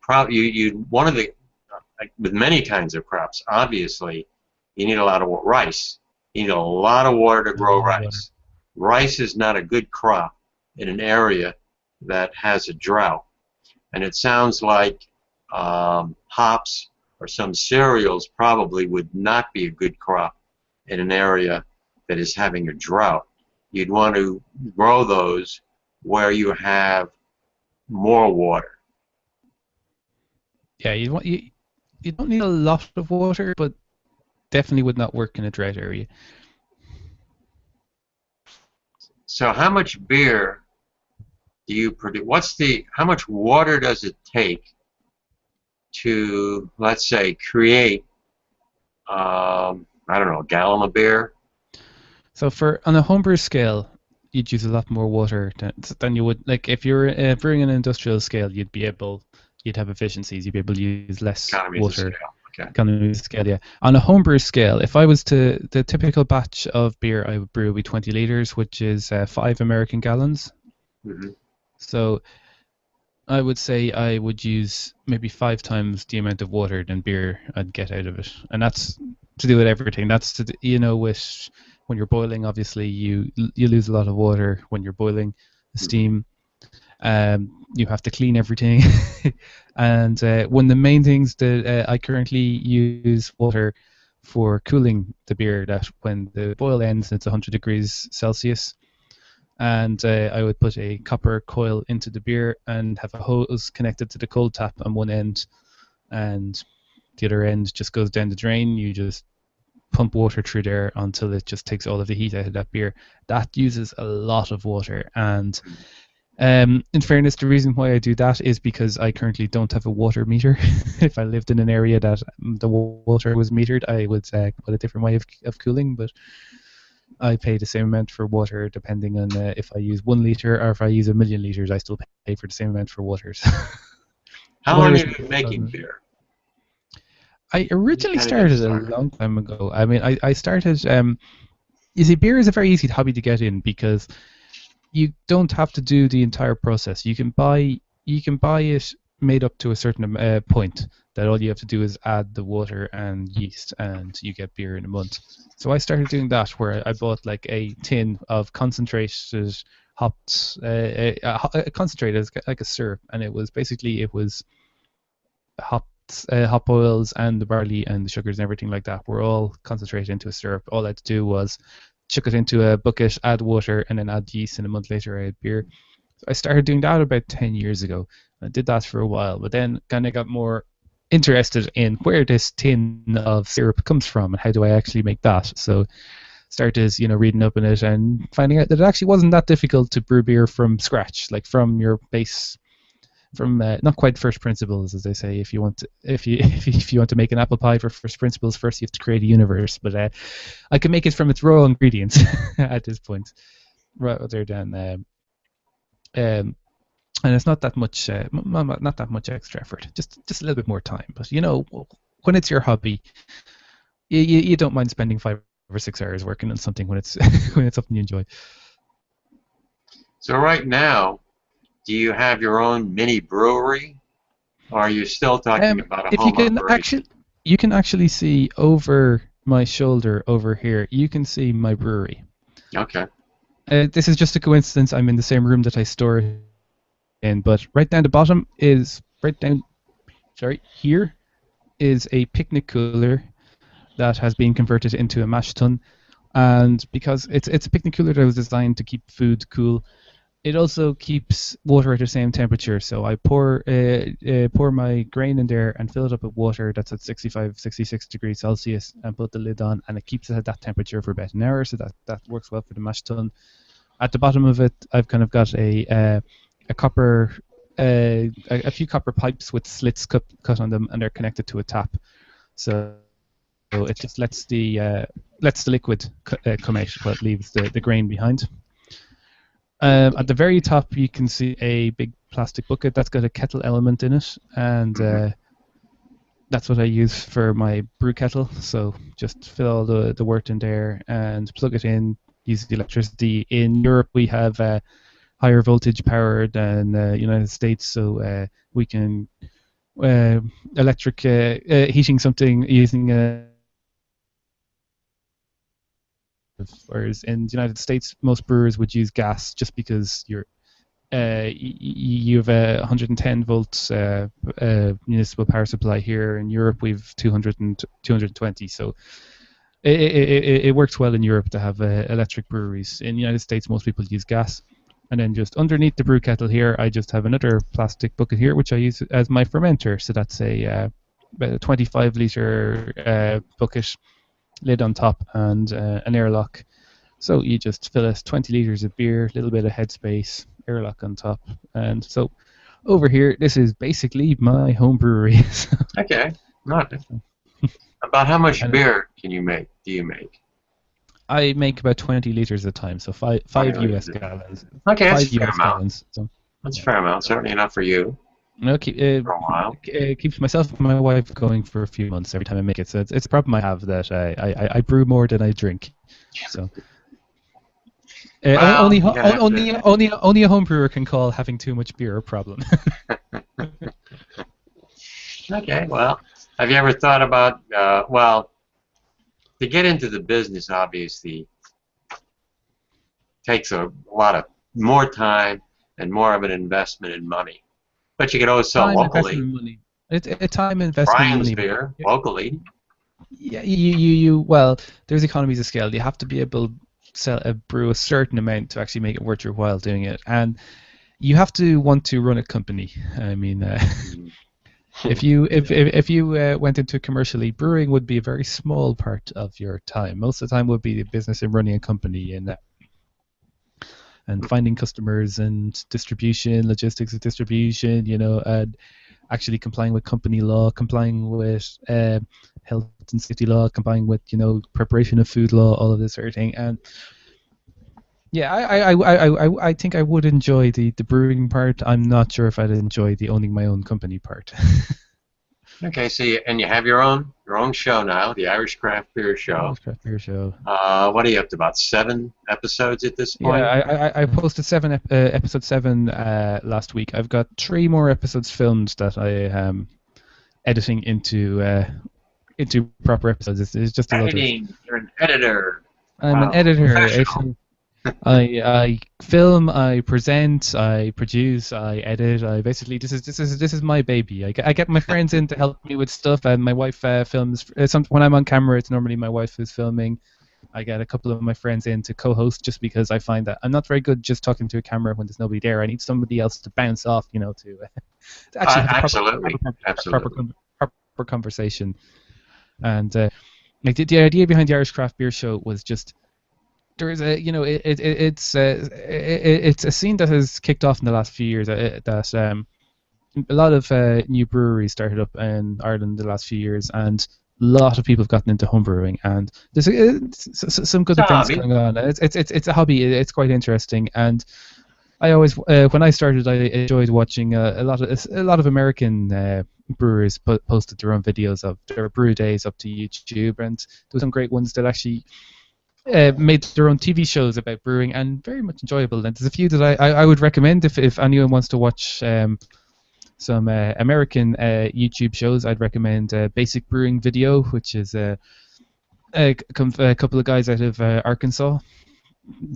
with many kinds of crops, obviously, you need a lot of rice. You need a lot of water to grow rice. Rice is not a good crop in an area that has a drought. And it sounds like hops or some cereals probably would not be a good crop in an area that is having a drought. You'd want to grow those where you have more water. Yeah, you don't need a lot of water, but definitely would not work in a drought area. So how much beer do you produce? How much water does it take to, let's say, create I don't know, a gallon of beer. So on a homebrew scale, you'd use a lot more water than you would, like if you're brewing an industrial scale, you'd have efficiencies, you'd be able to use less Economies of water. scale. Okay. Economies of scale, yeah. On a homebrew scale, if I was the typical batch of beer I would brew would be 20 liters, which is 5 American gallons. Mm-hmm. So I would say I would use maybe 5 times the amount of water than beer I'd get out of it, and that's to do with everything. That's with when you're boiling, obviously you lose a lot of water when you're boiling the steam. You have to clean everything, and one of the main things that I currently use water for cooling the beer. That when the boil ends, it's 100 degrees Celsius. And I would put a copper coil into the beer and have a hose connected to the cold tap on one end, and the other end just goes down the drain. You just pump water through there until it just takes all of the heat out of that beer. That uses a lot of water, and in fairness, the reason why I do that is because I currently don't have a water meter. If I lived in an area that the water was metered, I would put a different way of cooling, but I pay the same amount for water depending on if I use 1 liter or if I use 1,000,000 liters. I still pay for the same amount for water. How long have you been making beer? I originally started a long time ago. I mean, I started. You see, beer is a very easy hobby to get in because you don't have to do the entire process. You can buy it made up to a certain point. That all you have to do is add the water and yeast, and you get beer in a month. So I started doing that, where I bought like a tin of concentrated hops, concentrated like a syrup, and it was hops, hop oils, and the barley and the sugars and everything like that were all concentrated into a syrup. All I had to do was chuck it into a bucket, add water, and then add yeast, and a month later I had beer. So I started doing that about 10 years ago. I did that for a while, but then kind of got more interested in where this tin of syrup comes from and how do I actually make that. So started reading up on it and finding out that it actually wasn't that difficult to brew beer from scratch, like from your base, from not quite first principles, as they say. If you want to make an apple pie for first principles, first you have to create a universe. But I can make it from its raw ingredients at this point, rather than and it's not that much extra effort, just a little bit more time. But when it's your hobby, you don't mind spending 5 or 6 hours working on something when it's when it's something you enjoy. So right now, do you have your own mini brewery, or are you still talking about a home operation? You can actually see over my shoulder over here. You can see my brewery. Okay. This is just a coincidence. I'm in the same room that I store in, but right down the bottom is here is a picnic cooler that has been converted into a mash tun, and because it's a picnic cooler that was designed to keep food cool, it also keeps water at the same temperature. So I pour my grain in there and fill it up with water that's at 65-66 degrees Celsius and put the lid on, and it keeps it at that temperature for about an hour. So that works well for the mash tun. At the bottom of it, I've kind of got a copper, a few copper pipes with slits cut on them, and they're connected to a tap. So it just lets the liquid come out while it leaves the grain behind. At the very top, you can see a big plastic bucket that's got a kettle element in it, and that's what I use for my brew kettle. So just fill all the wort in there and plug it in, use the electricity. In Europe, we have higher voltage power than United States, so we can electric heating something using whereas in the United States, most brewers would use gas just because you have a 110 volts municipal power supply here. In Europe, we've 220. So it works well in Europe to have electric breweries. In the United States, most people use gas. And then just underneath the brew kettle here, I just have another plastic bucket here, which I use as my fermenter. So that's about a 25-liter bucket, lid on top, and an airlock. So you just fill it 20 liters of beer, a little bit of headspace, airlock on top. And so over here, this is basically my home brewery. Okay. Nice. About how much And beer can you make? Do you make? I make about 20 liters at a time, so five 20 US liters. gallons. Okay, that's a 5 fair US amount. gallons. So That's a yeah. fair amount. Certainly enough for you No, for a while. keeps myself and my wife going for a few months every time I make it. So it's a problem I have that I brew more than I drink. So Well, you're gonna have to. only a home brewer can call having too much beer a problem. Okay, well, have you ever thought about, well, to get into the business, obviously, takes a lot of more time and more of an investment in money. But you could always sell Time investment locally. money. It's a time investment Brian's money. beer, locally. Yeah, you well, there's economies of scale. You have to be able to brew a certain amount to actually make it worth your while doing it, and you have to want to run a company. I mean, if you went into commercially, brewing would be a very small part of your time. Most of the time would be the business and running a company and finding customers and distribution, logistics of distribution, and actually complying with company law, complying with health and safety law, complying with preparation of food law, all of this sort of thing. And yeah, I think I would enjoy the brewing part. I'm not sure if I'd enjoy the owning my own company part. Okay, so you have your own show now, the Irish Craft Beer Show. Craft beer show. What are you up to? About 7 episodes at this point? Yeah, I posted episode 7 last week. I've got 3 more episodes filmed that I am editing into proper episodes. It's just a lot of... Editing. You're an editor. I'm Wow. an editor. Professional. I film, I present, I produce, I edit. I basically this is my baby. I get my friends in to help me with stuff, and my wife films. When I'm on camera, it's normally my wife who's filming. I get a couple of my friends in to co-host just because I find that I'm not very good just talking to a camera when there's nobody there. I need somebody else to bounce off, to actually have a proper conversation. And like the idea behind the Irish Craft Beer Show was just there's a it's a scene that has kicked off in the last few years that a lot of new breweries started up in Ireland in the last few years, and a lot of people have gotten into home brewing, and there's some good events going on. It's a hobby. It's quite interesting, and I always when I started, I enjoyed watching a lot of American brewers posted their own videos of their brew days up to YouTube, and there were some great ones that actually made their own TV shows about brewing, and very much enjoyable. And there's a few that I would recommend if anyone wants to watch some American YouTube shows. I'd recommend Basic Brewing Video, which is a couple of guys out of Arkansas.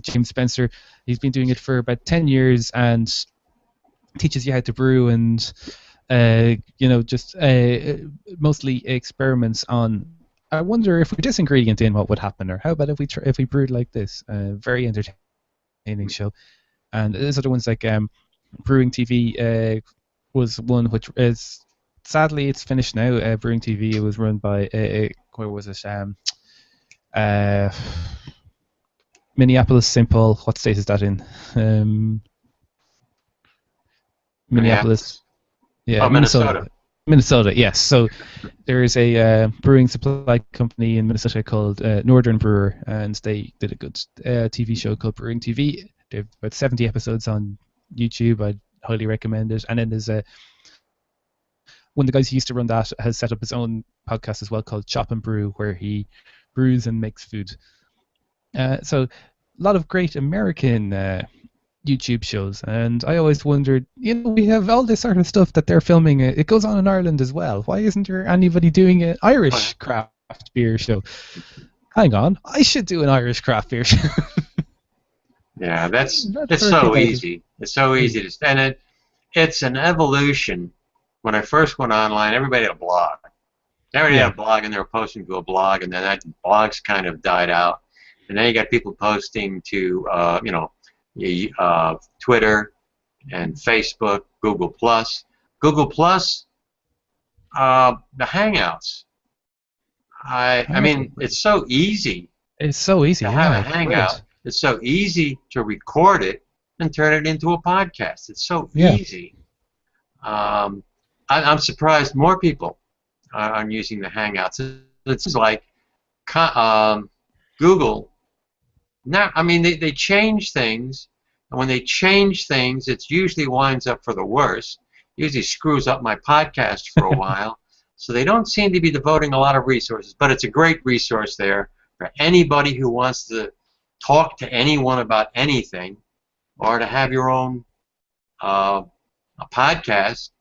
James Spencer, he's been doing it for about 10 years and teaches you how to brew, and just mostly experiments on, I wonder if we put this ingredient in, what would happen, or how about if we brewed like this. Very entertaining show. And there's other ones like Brewing TV was one which is, sadly it's finished now. Brewing TV, it was run by where was it? Minneapolis, St. Paul. What state is that in? Minneapolis. Yeah, Minnesota. Minnesota, yes. So there is a brewing supply company in Minnesota called Northern Brewer, and they did a good TV show called Brewing TV. They have about 70 episodes on YouTube. I'd highly recommend it. And then there's one of the guys who used to run that has set up his own podcast as well called Chop and Brew, where he brews and makes food. So a lot of great American YouTube shows, and I always wondered, we have all this sort of stuff that they're filming. It goes on in Ireland as well. Why isn't there anybody doing an Irish craft beer show? Hang on, I should do an Irish craft beer show. Yeah, it's so easy. It's so easy to stand it. It's an evolution. When I first went online, everybody had a blog. Everybody had a blog, and they were posting to a blog, and then that blogs kind of died out. And then you got people posting to, Twitter and Facebook, Google Plus. Google Plus, the Hangouts. I mean, it's so easy. It's so easy to have a Hangout. It's so easy to record it and turn it into a podcast. It's so easy. I'm surprised more people are using the Hangouts. it's like Google. Now, I mean, they change things, and when they change things, it usually winds up for the worse. Usually screws up my podcast for a while. So they don't seem to be devoting a lot of resources, but it's a great resource there for anybody who wants to talk to anyone about anything, or to have your own a podcast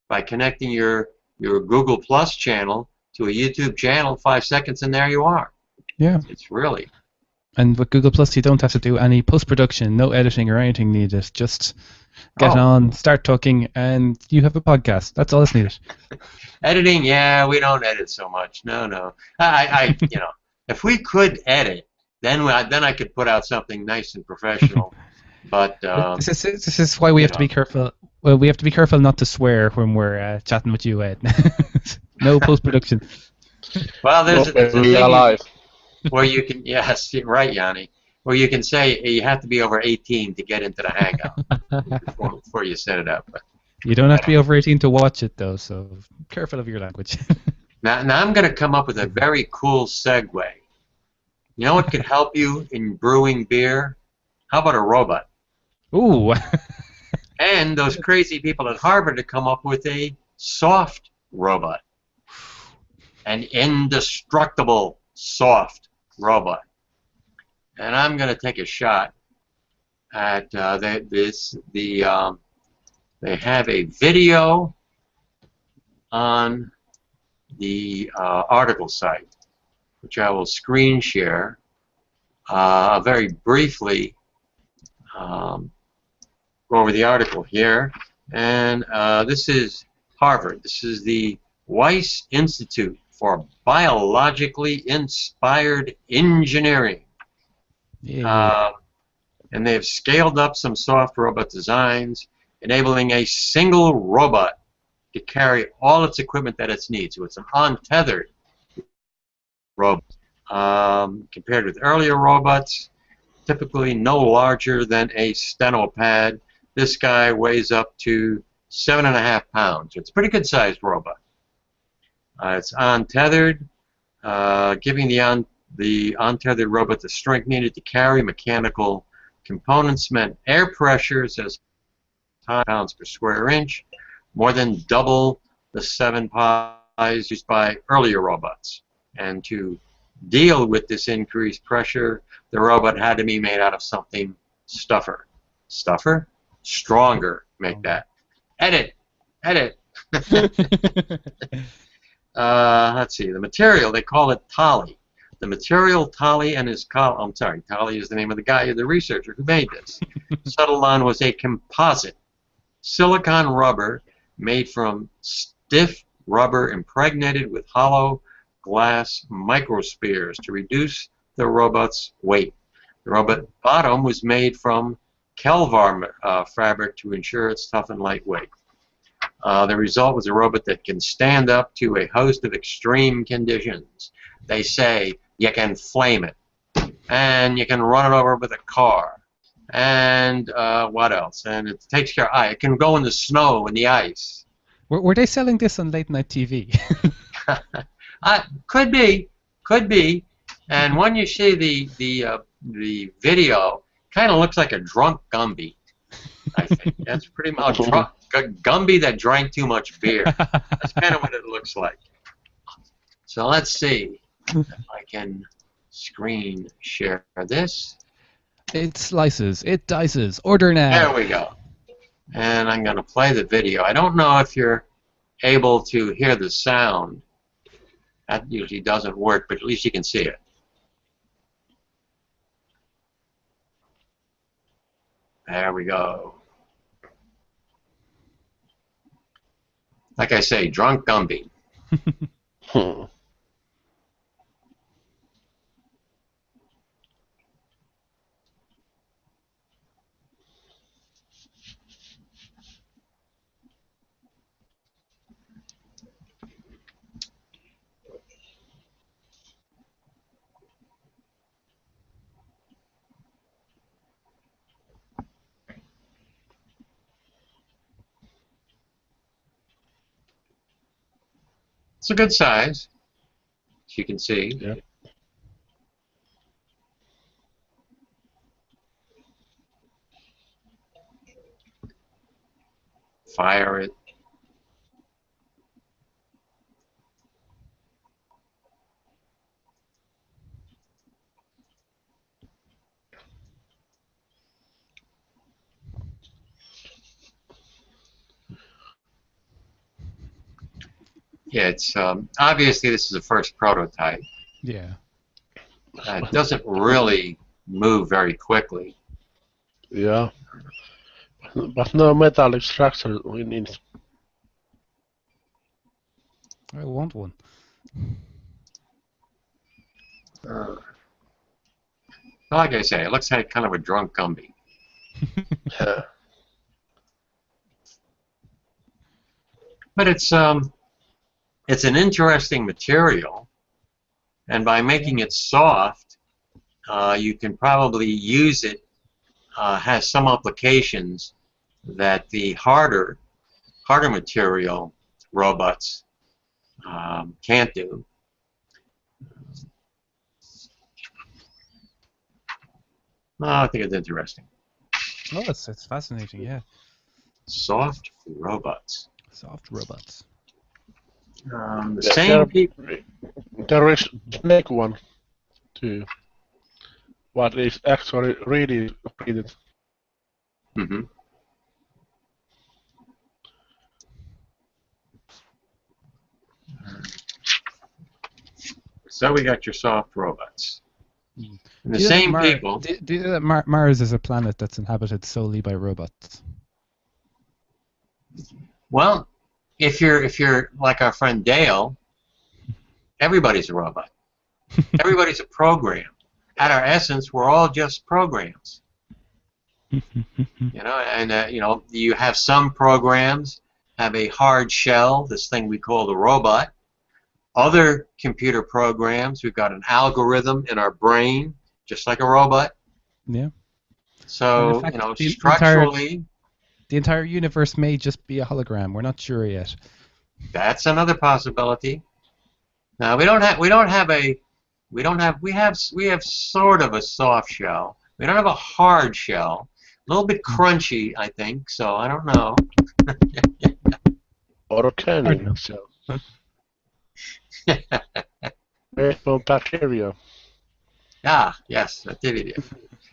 by connecting your Google Plus channel to a YouTube channel. 5 seconds, and there you are. Yeah. It's really. And with Google Plus, you don't have to do any post-production, no editing or anything needed. Just get on, start talking, and you have a podcast. That's all that's needed. Editing, yeah, we don't edit so much. No. I you know, if we could edit, then I could put out something nice and professional. But this is why we have to be careful. Well, we have to be careful not to swear when we're chatting with you, Ed. No post-production. Well, there's a thing alive. where you can, yes, right, Jani, where you can say you have to be over 18 to get into the Hangout before you set it up. But you don't have to be over 18 to watch it, though, so careful of your language. now I'm going to come up with a very cool segue. You know what could help you in brewing beer? How about a robot? Ooh. And those crazy people at Harvard to come up with a soft robot. An indestructible soft robot. And I'm going to take a shot at they have a video on the article site, which I will screen share. Very briefly go over the article here. And this is Harvard. This is the Wyss Institute for Biologically Inspired Engineering. Yeah. And they've scaled up some soft robot designs, enabling a single robot to carry all its equipment that it needs. So it's an untethered robot. Compared with earlier robots, typically no larger than a steno pad. This guy weighs up to 7.5 pounds. It's a pretty good sized robot. It's untethered, giving the untethered robot the strength needed to carry mechanical components meant air pressures as pounds per square inch, more than double the 7 pies used by earlier robots. And to deal with this increased pressure, the robot had to be made out of something stuffer. Stuffer? Stronger. Make that. Edit. Let's see. The material, they call it Tolly. The material Tolly and his Tolly is the name of the guy, the researcher who made this. Settled on was a composite silicon rubber made from stiff rubber impregnated with hollow glass microspheres to reduce the robot's weight. The robot bottom was made from Kelvar fabric to ensure it's tough and lightweight. The result was a robot that can stand up to a host of extreme conditions. They say you can flame it, and you can run it over with a car, and what else? And it takes care of it can go in the snow and the ice. Were they selling this on late night TV? Could be. And when you see the video, kind of looks like a drunk Gumby. I think that's pretty much a Gumby that drank too much beer. That's kind of what it looks like. So let's see if I can screen share this. It slices, it dices. Order now. There we go. And I'm going to play the video. I don't know if you're able to hear the sound. That usually doesn't work, but at least you can see it. There we go. Like I say, drunk Gumby. It's a good size. as you can see. Yeah. Fire it. Yeah, it's obviously this is the first prototype. Yeah. It doesn't really move very quickly. Yeah. But no metallic structure in it. I want one. Like I say, it looks like kind of a drunk Gumby. Yeah. But it's an interesting material, and by making it soft, you can probably use it. Has some applications that the harder material robots can't do. I think it's interesting. Oh, it's fascinating, yeah. Soft robots. Soft robots. The same people. There is snake one too. What is actually really printed. Mm-hmm. So we got your soft robots. And the same people. Do you know that Mars is a planet that's inhabited solely by robots? Well, if you're like our friend Dale, everybody's a robot. Everybody's a program. At our essence, we're all just programs. You have some programs have a hard shell, this thing we call the robot. Other computer programs, we've got an algorithm in our brain, just like a robot. Yeah. So, fact, structurally... The entire universe may just be a hologram. We're not sure yet. That's another possibility. Now, we have sort of a soft shell. We don't have a hard shell. A little bit crunchy, I think, so I don't know. Or a canning shell. Made from bacteria. Ah, yes, bacteria.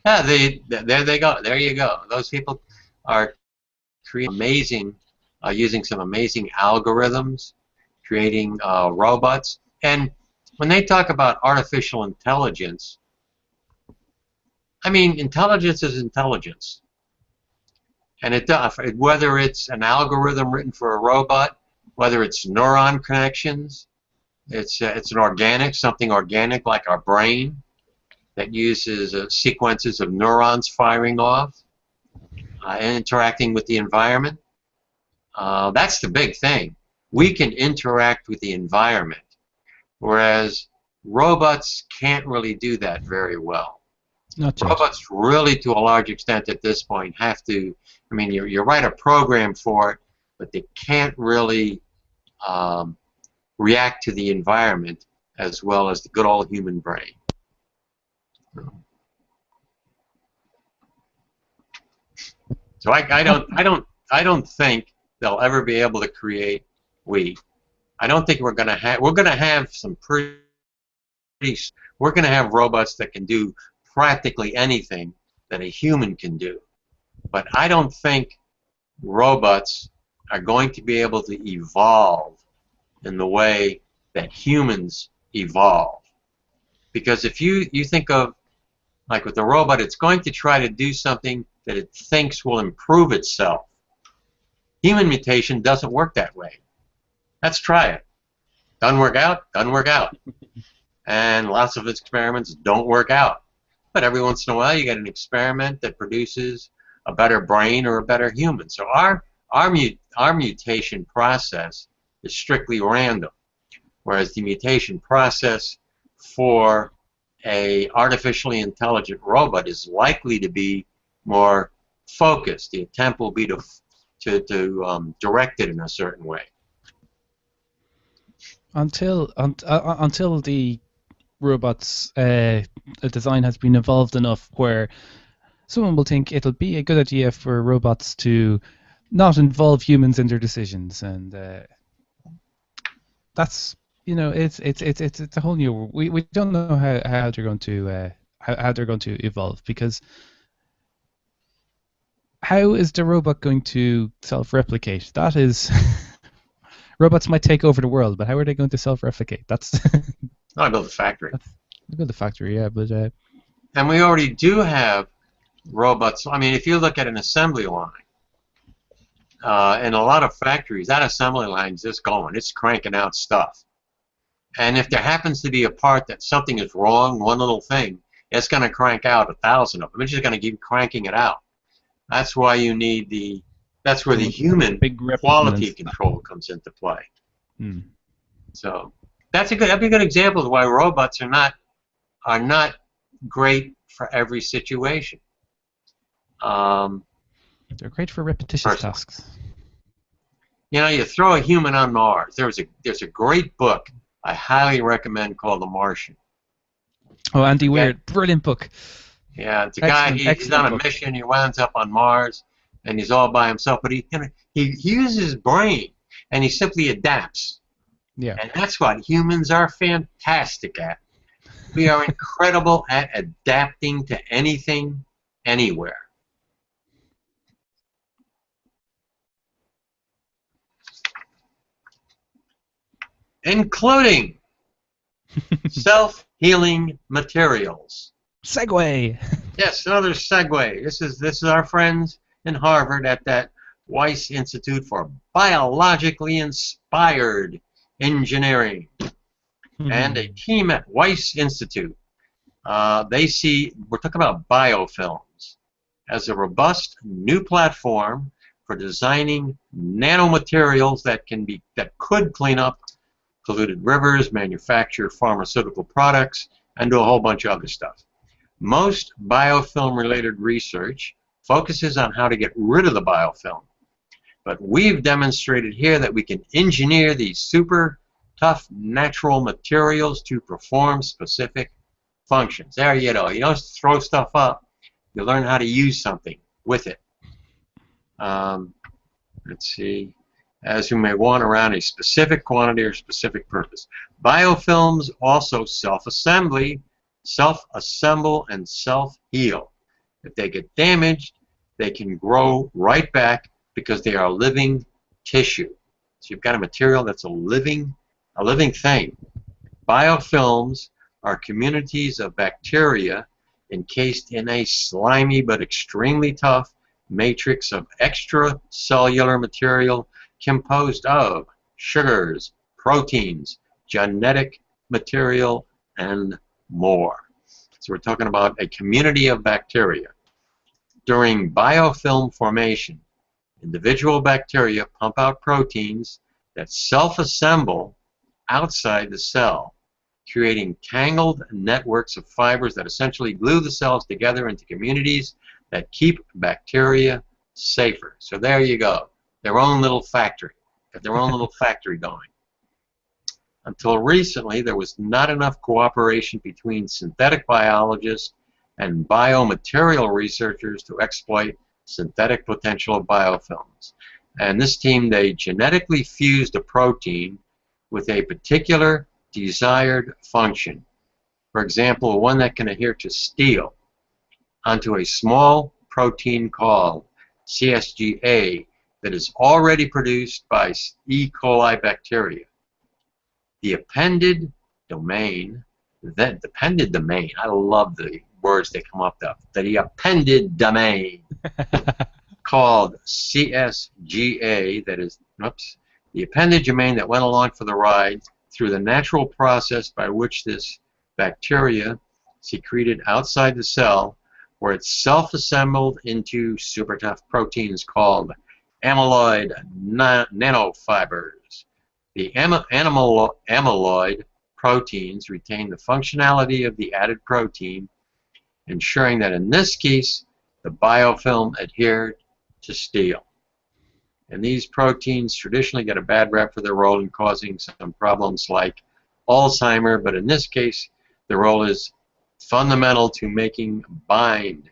Yeah, there they go. There you go. Those people are creating amazing, using some amazing algorithms, creating robots. And when they talk about artificial intelligence, I mean, intelligence is intelligence. And whether it's an algorithm written for a robot, whether it's neuron connections, it's something organic like our brain that uses sequences of neurons firing off and interacting with the environment. That's the big thing. We can interact with the environment, whereas robots can't really do that very well. Not yet. Robots really, to a large extent at this point, have to, I mean, you write a program for it, but they can't really react to the environment as well as the good old human brain. So I don't think they'll ever be able to create I don't think we're gonna have some we're gonna have robots that can do practically anything that a human can do. But I don't think robots are going to be able to evolve in the way that humans evolve. Because if you think of, like with the robot, it's going to try to do something that it thinks will improve itself. Human mutation doesn't work that way. Let's try it. Doesn't work out, doesn't work out. And lots of experiments don't work out. But every once in a while you get an experiment that produces a better brain or a better human. So our mutation process is strictly random, whereas the mutation process for a artificially intelligent robot is likely to be more focused. The attempt will be to direct it in a certain way. until the robots design has been evolved enough where someone will think it'll be a good idea for robots to not involve humans in their decisions, and that's it's a whole new. We don't know how they're going to how they're going to evolve, because how is the robot going to self-replicate? That is, robots might take over the world, but how are they going to self-replicate? That's I built a factory. build the factory, yeah, but And we already do have robots. I mean, if you look at an assembly line, in a lot of factories, that assembly line is just going. It's cranking out stuff. And if there happens to be a part that something is wrong, one little thing, it's going to crank out 1,000 of them. It's just going to keep cranking it out. That's why you need that's where the human big quality control comes into play. Hmm. So that'd be a good example of why robots are not great for every situation. They're great for repetitious tasks. You know, you throw a human on Mars. There's a great book I highly recommend called The Martian. Oh, Andy Weir, brilliant book. Yeah, it's a guy. He's on a mission. He winds up on Mars, and he's all by himself. But he uses his brain, and he simply adapts. Yeah. And that's what humans are fantastic at. We are incredible at adapting to anything, anywhere. Including self-healing materials. Segue. Yes, another segue. This is our friends in Harvard at that Wyss Institute for Biologically Inspired Engineering. And a team at Wyss Institute, they see, we're talking about biofilms as a robust new platform for designing nanomaterials that could clean up polluted rivers, manufacture pharmaceutical products, and do a whole bunch of other stuff. Most biofilm-related research focuses on how to get rid of the biofilm. But we've demonstrated here that we can engineer these super tough natural materials to perform specific functions. There you go. You don't throw stuff up. You learn how to use something with it. Let's see. As you may want around a specific quantity or specific purpose. Biofilms also self-assemble, and self-heal. If they get damaged, they can grow right back because they are living tissue. So you've got a material that's a living thing. Biofilms are communities of bacteria encased in a slimy but extremely tough matrix of extracellular material composed of sugars, proteins, genetic material, and more. So we're talking about a community of bacteria. During biofilm formation, individual bacteria pump out proteins that self-assemble outside the cell, creating tangled networks of fibers that essentially glue the cells together into communities that keep bacteria safer. So there you go. Their own little factory. Got their own little factory going. Until recently, there was not enough cooperation between synthetic biologists and biomaterial researchers to exploit synthetic potential of biofilms. And this team, they genetically fused a protein with a particular desired function. For example, one that can adhere to steel onto a small protein called CSGA that is already produced by E. coli bacteria. The appended domain, I love the words that come up with. The appended domain called CSGA, that is, the appended domain that went along for the ride through the natural process by which this bacteria secreted outside the cell, where it's self-assembled into super tough proteins called amyloid nanofibers. The amyloid proteins retain the functionality of the added protein, ensuring that in this case the biofilm adhered to steel. And these proteins traditionally get a bad rep for their role in causing some problems like Alzheimer, but in this case, the role is fundamental to making bind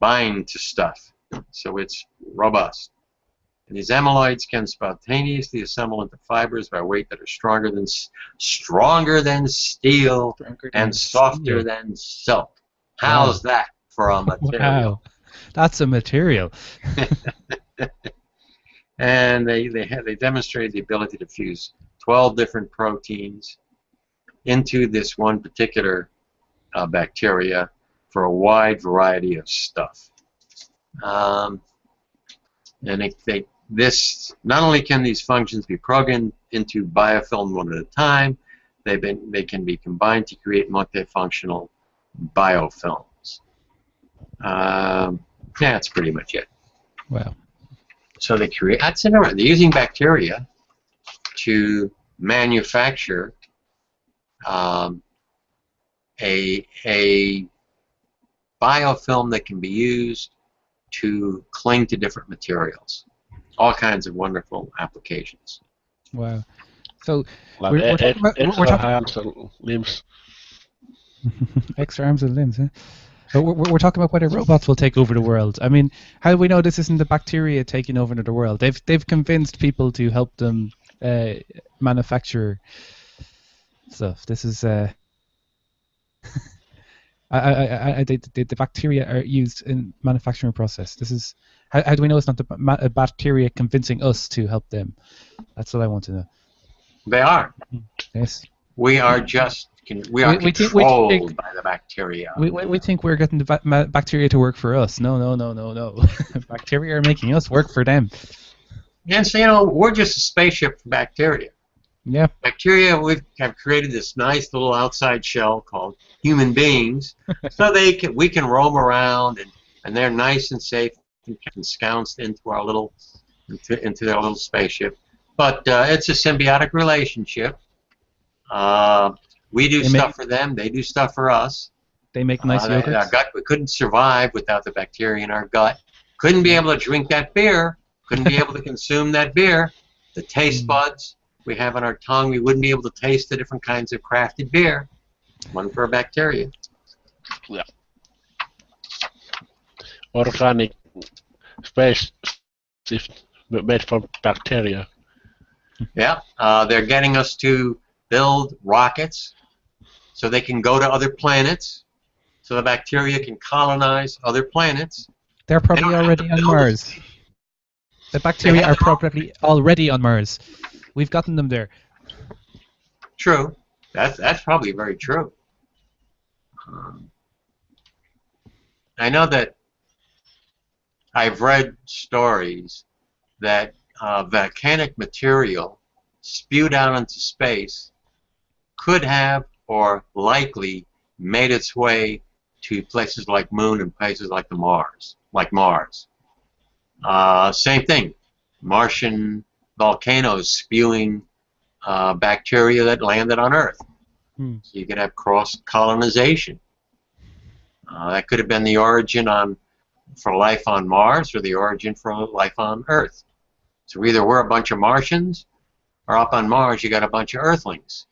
to stuff. So it's robust. And these amyloids can spontaneously assemble into fibers by weight that are stronger than steel and softer than silk. How's that for a material? Wow, that's a material. And they demonstrated the ability to fuse 12 different proteins into this one particular bacteria for a wide variety of stuff. And this not only can these functions be programmed into biofilm one at a time, they can be combined to create multifunctional biofilms. Yeah, that's pretty much it. Wow. So they create. That's interesting. They're using bacteria to manufacture a biofilm that can be used to cling to different materials. All kinds of wonderful applications. Wow. So Like we're talking about extra hands and limbs. extra arms and limbs, huh? We're talking about whether robots will take over the world. I mean, how do we know this isn't the bacteria taking over the world? They've convinced people to help them manufacture stuff. This is the bacteria are used in manufacturing process. This is how do we know it's not the bacteria convincing us to help them? That's what I want to know. They are. Yes. We are just controlled by the bacteria. We think we're getting the bacteria to work for us. No. Bacteria are making us work for them. And so, we're just a spaceship for bacteria. Yeah. Bacteria, have created this nice little outside shell called human beings, so we can roam around and they're nice and safe and ensconced into our into their little spaceship. But it's a symbiotic relationship. We do stuff for them, they do stuff for us. They make nice yogurt. Our gut, we couldn't survive without the bacteria in our gut. Couldn't be able to drink that beer. Couldn't be able to consume that beer. The taste buds we have on our tongue, we wouldn't be able to taste the different kinds of crafted beer. One for a bacteria. Yeah. Organic space made from bacteria. Yeah, they're getting us to build rockets so they can go to other planets, so the bacteria can colonize other planets. They're probably already on Mars. The bacteria are probably already on Mars. We've gotten them there. True. That's probably very true. I know that I've read stories that volcanic material spewed out into space could have or likely made its way to places like Moon and places like Mars. Same thing. Martian volcanoes spewing bacteria that landed on Earth. So you could have cross-colonization. That could have been the origin for life on Mars or the origin for life on Earth. So either we're a bunch of Martians or up on Mars you got a bunch of Earthlings.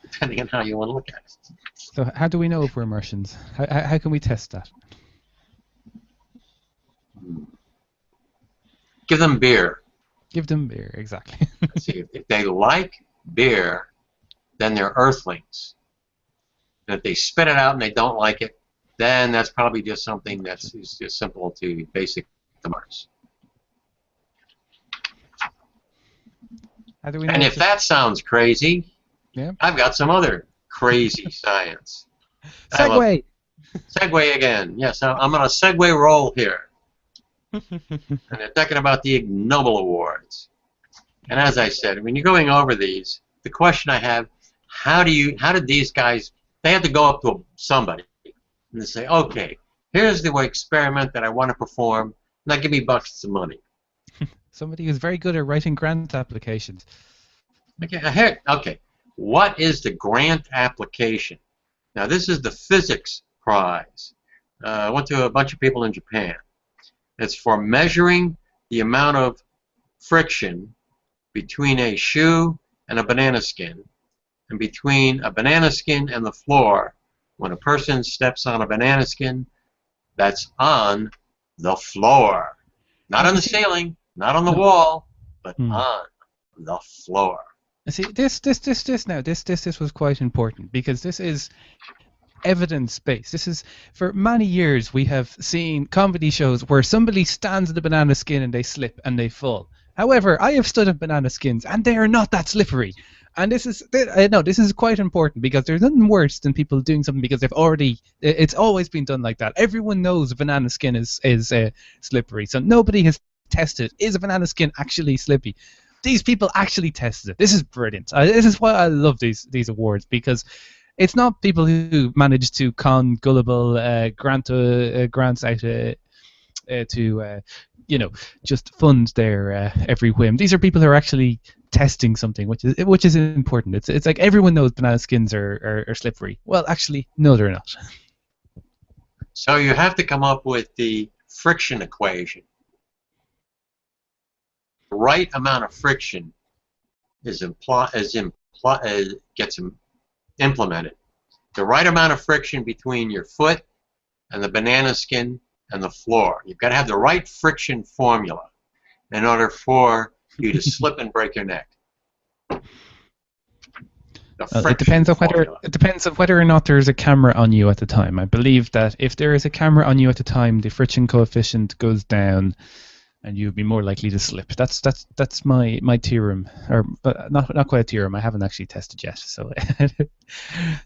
Depending on how you want to look at it. So how do we know if we're Martians? How can we test that? Give them beer. Give them beer, exactly. See, if they like beer, then they're Earthlings. And if they spit it out and they don't like it, then that's probably just something that's just simple to basic to Mars. How do we know And if that sounds crazy, yeah, I've got some other crazy science. Segway! Segway again. Yes, I'm on a Segway roll here. And they're talking about the Ig Nobel Awards. And as I said, when you're going over these, the question I have, how did these guys, they had to go up to somebody and they say, okay, here's the experiment that I want to perform, now give me buckets of money. Somebody who's very good at writing grant applications. Okay, what is the grant application? Now this is the physics prize. I went to a bunch of people in Japan. It's for measuring the amount of friction between a shoe and a banana skin, and between a banana skin and the floor. When a person steps on a banana skin, that's on the floor. Not on the ceiling, not on the wall, but on the floor. See, this was quite important, because this is evidence-based. This is, for many years we have seen comedy shows where somebody stands in the banana skin and they slip and they fall. However, I have stood on banana skins and they are not that slippery. And this is quite important, because there's nothing worse than people doing something because it's always been done like that. Everyone knows a banana skin is slippery, so nobody has tested, is a banana skin actually slippy? These people actually tested it. This is brilliant. This is why I love these awards, because it's not people who manage to con gullible grants out to just fund their every whim. These are people who are actually testing something, which is important. It's like everyone knows banana skins are slippery. Well, actually, no, they're not. So you have to come up with the friction equation. The right amount of friction gets implemented. The right amount of friction between your foot and the banana skin and the floor. You've got to have the right friction formula in order for you to slip and break your neck. It depends on whether or not there is a camera on you at the time. I believe that if there is a camera on you at the time, the friction coefficient goes down, and you'd be more likely to slip. That's my theorem, or not quite a theorem. I haven't actually tested yet, so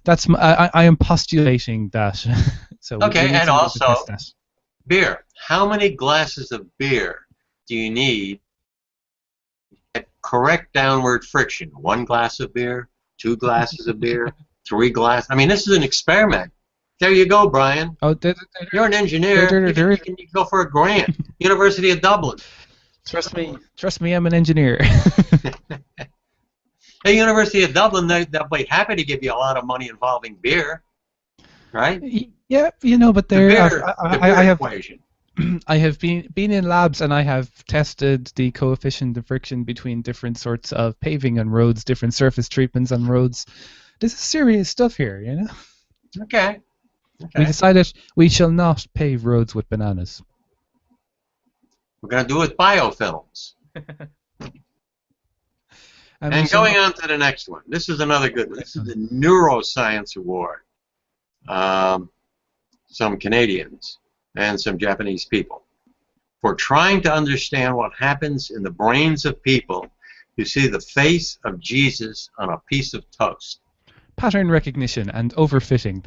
that's I am postulating that. So okay, and also beer. How many glasses of beer do you need at correct downward friction? 1 glass of beer, 2 glasses of beer, 3 glasses. I mean, this is an experiment. There you go, Brian. Oh, you're an engineer. You can go for a grant. University of Dublin. Trust me, I'm an engineer. The University of Dublin, they'll be happy to give you a lot of money involving beer, right? Yeah, but I have been in labs, and I have tested the coefficient of friction between different sorts of paving on roads, different surface treatments on roads. This is serious stuff here, Okay. We decided we shall not pave roads with bananas. We're going to do it with biofilms. And going on to the next one. This is another good one. This is the Neuroscience Award. Some Canadians and some Japanese people for trying to understand what happens in the brains of people who see the face of Jesus on a piece of toast. Pattern recognition and overfitting.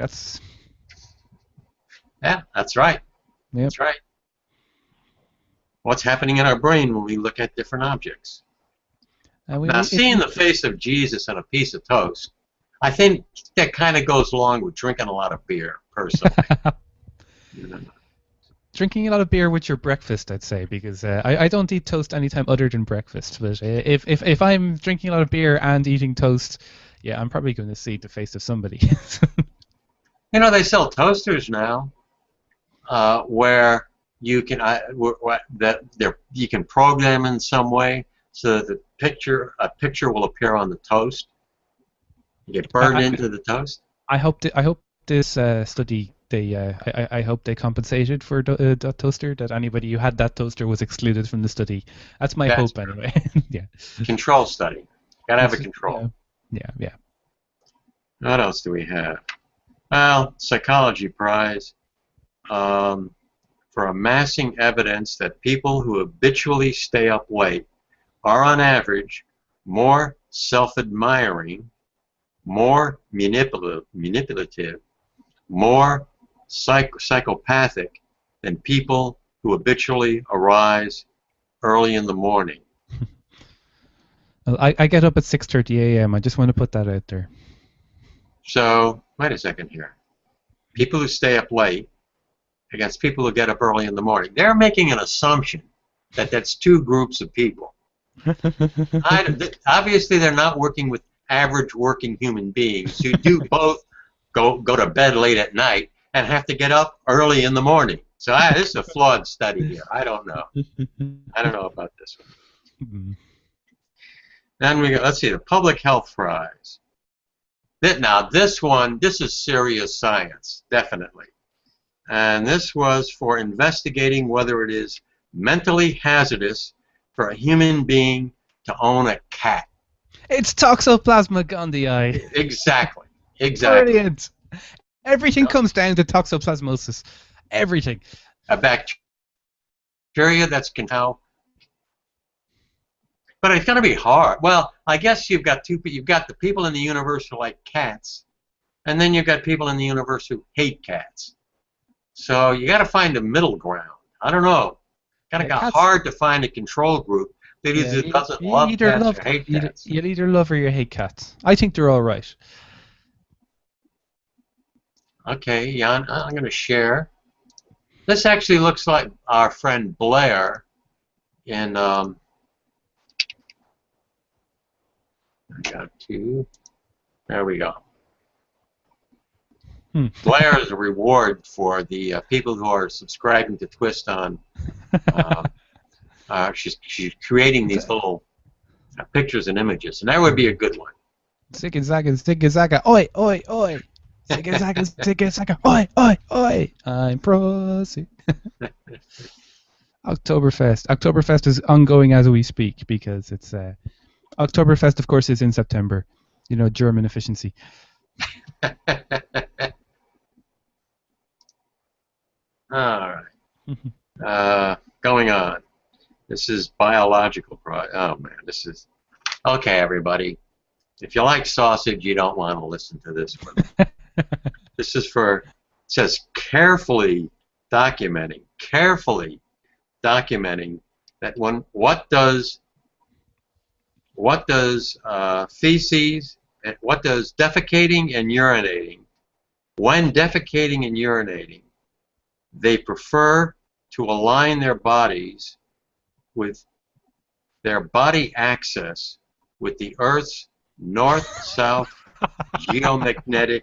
Yeah, that's right. Yep. That's right. What's happening in our brain when we look at different objects? Now, seeing the face of Jesus on a piece of toast, I think that kind of goes along with drinking a lot of beer, personally. Drinking a lot of beer with your breakfast, I'd say, because I don't eat toast anytime other than breakfast. But if I'm drinking a lot of beer and eating toast, yeah, I'm probably going to see the face of somebody. They sell toasters now. Where you can you can program in some way so that a picture will appear on the toast. You get burned into the toast. I hope this study I hope they compensated for that toaster. That anybody who had that toaster was excluded from the study. That's my hope anyway. Yeah. Control study. Gotta have a control. Yeah. What else do we have? Well, psychology prize. For amassing evidence that people who habitually stay up late are on average more self-admiring, more manipulative, more psychopathic than people who habitually arise early in the morning. Well, I get up at 6:30 a.m. I just want to put that out there. So, wait a second here. People who stay up late against people who get up early in the morning. They're making an assumption that that's 2 groups of people. Obviously, they're not working with average working human beings who do both go to bed late at night and have to get up early in the morning. So this is a flawed study here. I don't know. I don't know about this one. Then we go, let's see, the Public Health Prize. Now, this is serious science, definitely. And this was for investigating whether it is mentally hazardous for a human being to own a cat. It's toxoplasma gondii. Exactly. Exactly. Brilliant. Everything comes down to toxoplasmosis. Everything. A bacteria that's now. But it's going to be hard. Well, I guess you've got the people in the universe who like cats, and then you've got people in the universe who hate cats. So you got to find a middle ground. I don't know. Kind of got hard to find a control group that either doesn't love cats or hate cats. You either love or you hate cats. I think they're all right. Okay, Jan, I'm going to share. This actually looks like our friend Blair in. I got two. There we go. Blair is a reward for the people who are subscribing to TWIS on. She's creating these little pictures and images, and that would be a good one. Zigga, oi, oi, oi. Zigga, oi, oi, oi. I'm prosy. Oktoberfest. Oktoberfest is ongoing as we speak because it's Oktoberfest, of course, is in September. You know, German efficiency. All right. Going on. This is biological product. Oh man, this is okay. Everybody, if you like sausage, you don't want to listen to this one. This is for. It says carefully documenting that what does feces, what does defecating and urinating, when defecating and urinating, they prefer to align their bodies with their body axis with the Earth's north-south geomagnetic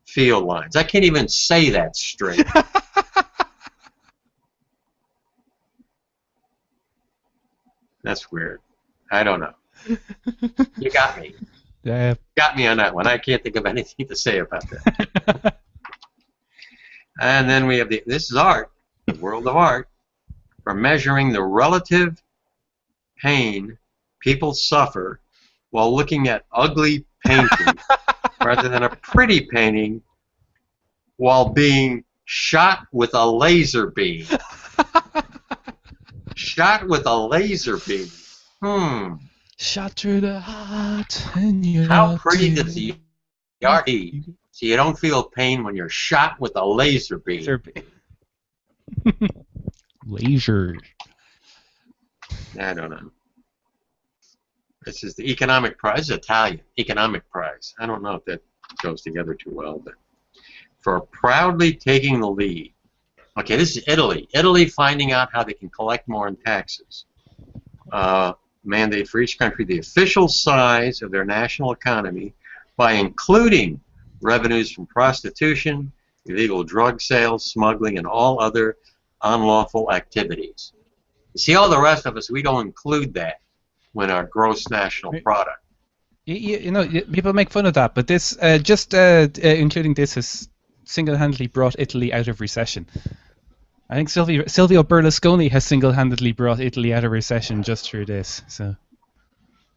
field lines. I can't even say that straight. That's weird. I don't know. You got me. Yeah. Got me on that one. I can't think of anything to say about that. And then we have this is art, the world of art, for measuring the relative pain people suffer while looking at ugly painting rather than a pretty painting while being shot with a laser beam. Shot with a laser beam. Shot through the heart and you're How pretty does the art be? So you don't feel pain when you're shot with a laser beam. Laser. I don't know. This is the economic prize. It's Italian economic prize. I don't know if that goes together too well, but for proudly taking the lead. Okay, this is Italy. Italy finding out how they can collect more in taxes. Mandate for each country the official size of their national economy by including revenues from prostitution, illegal drug sales, smuggling, and all other unlawful activities. You see, all the rest of us, we don't include that when our gross national product. You know, people make fun of that, but this, including this, has single-handedly brought Italy out of recession. I think Silvio Berlusconi has single-handedly brought Italy out of recession just through this. So.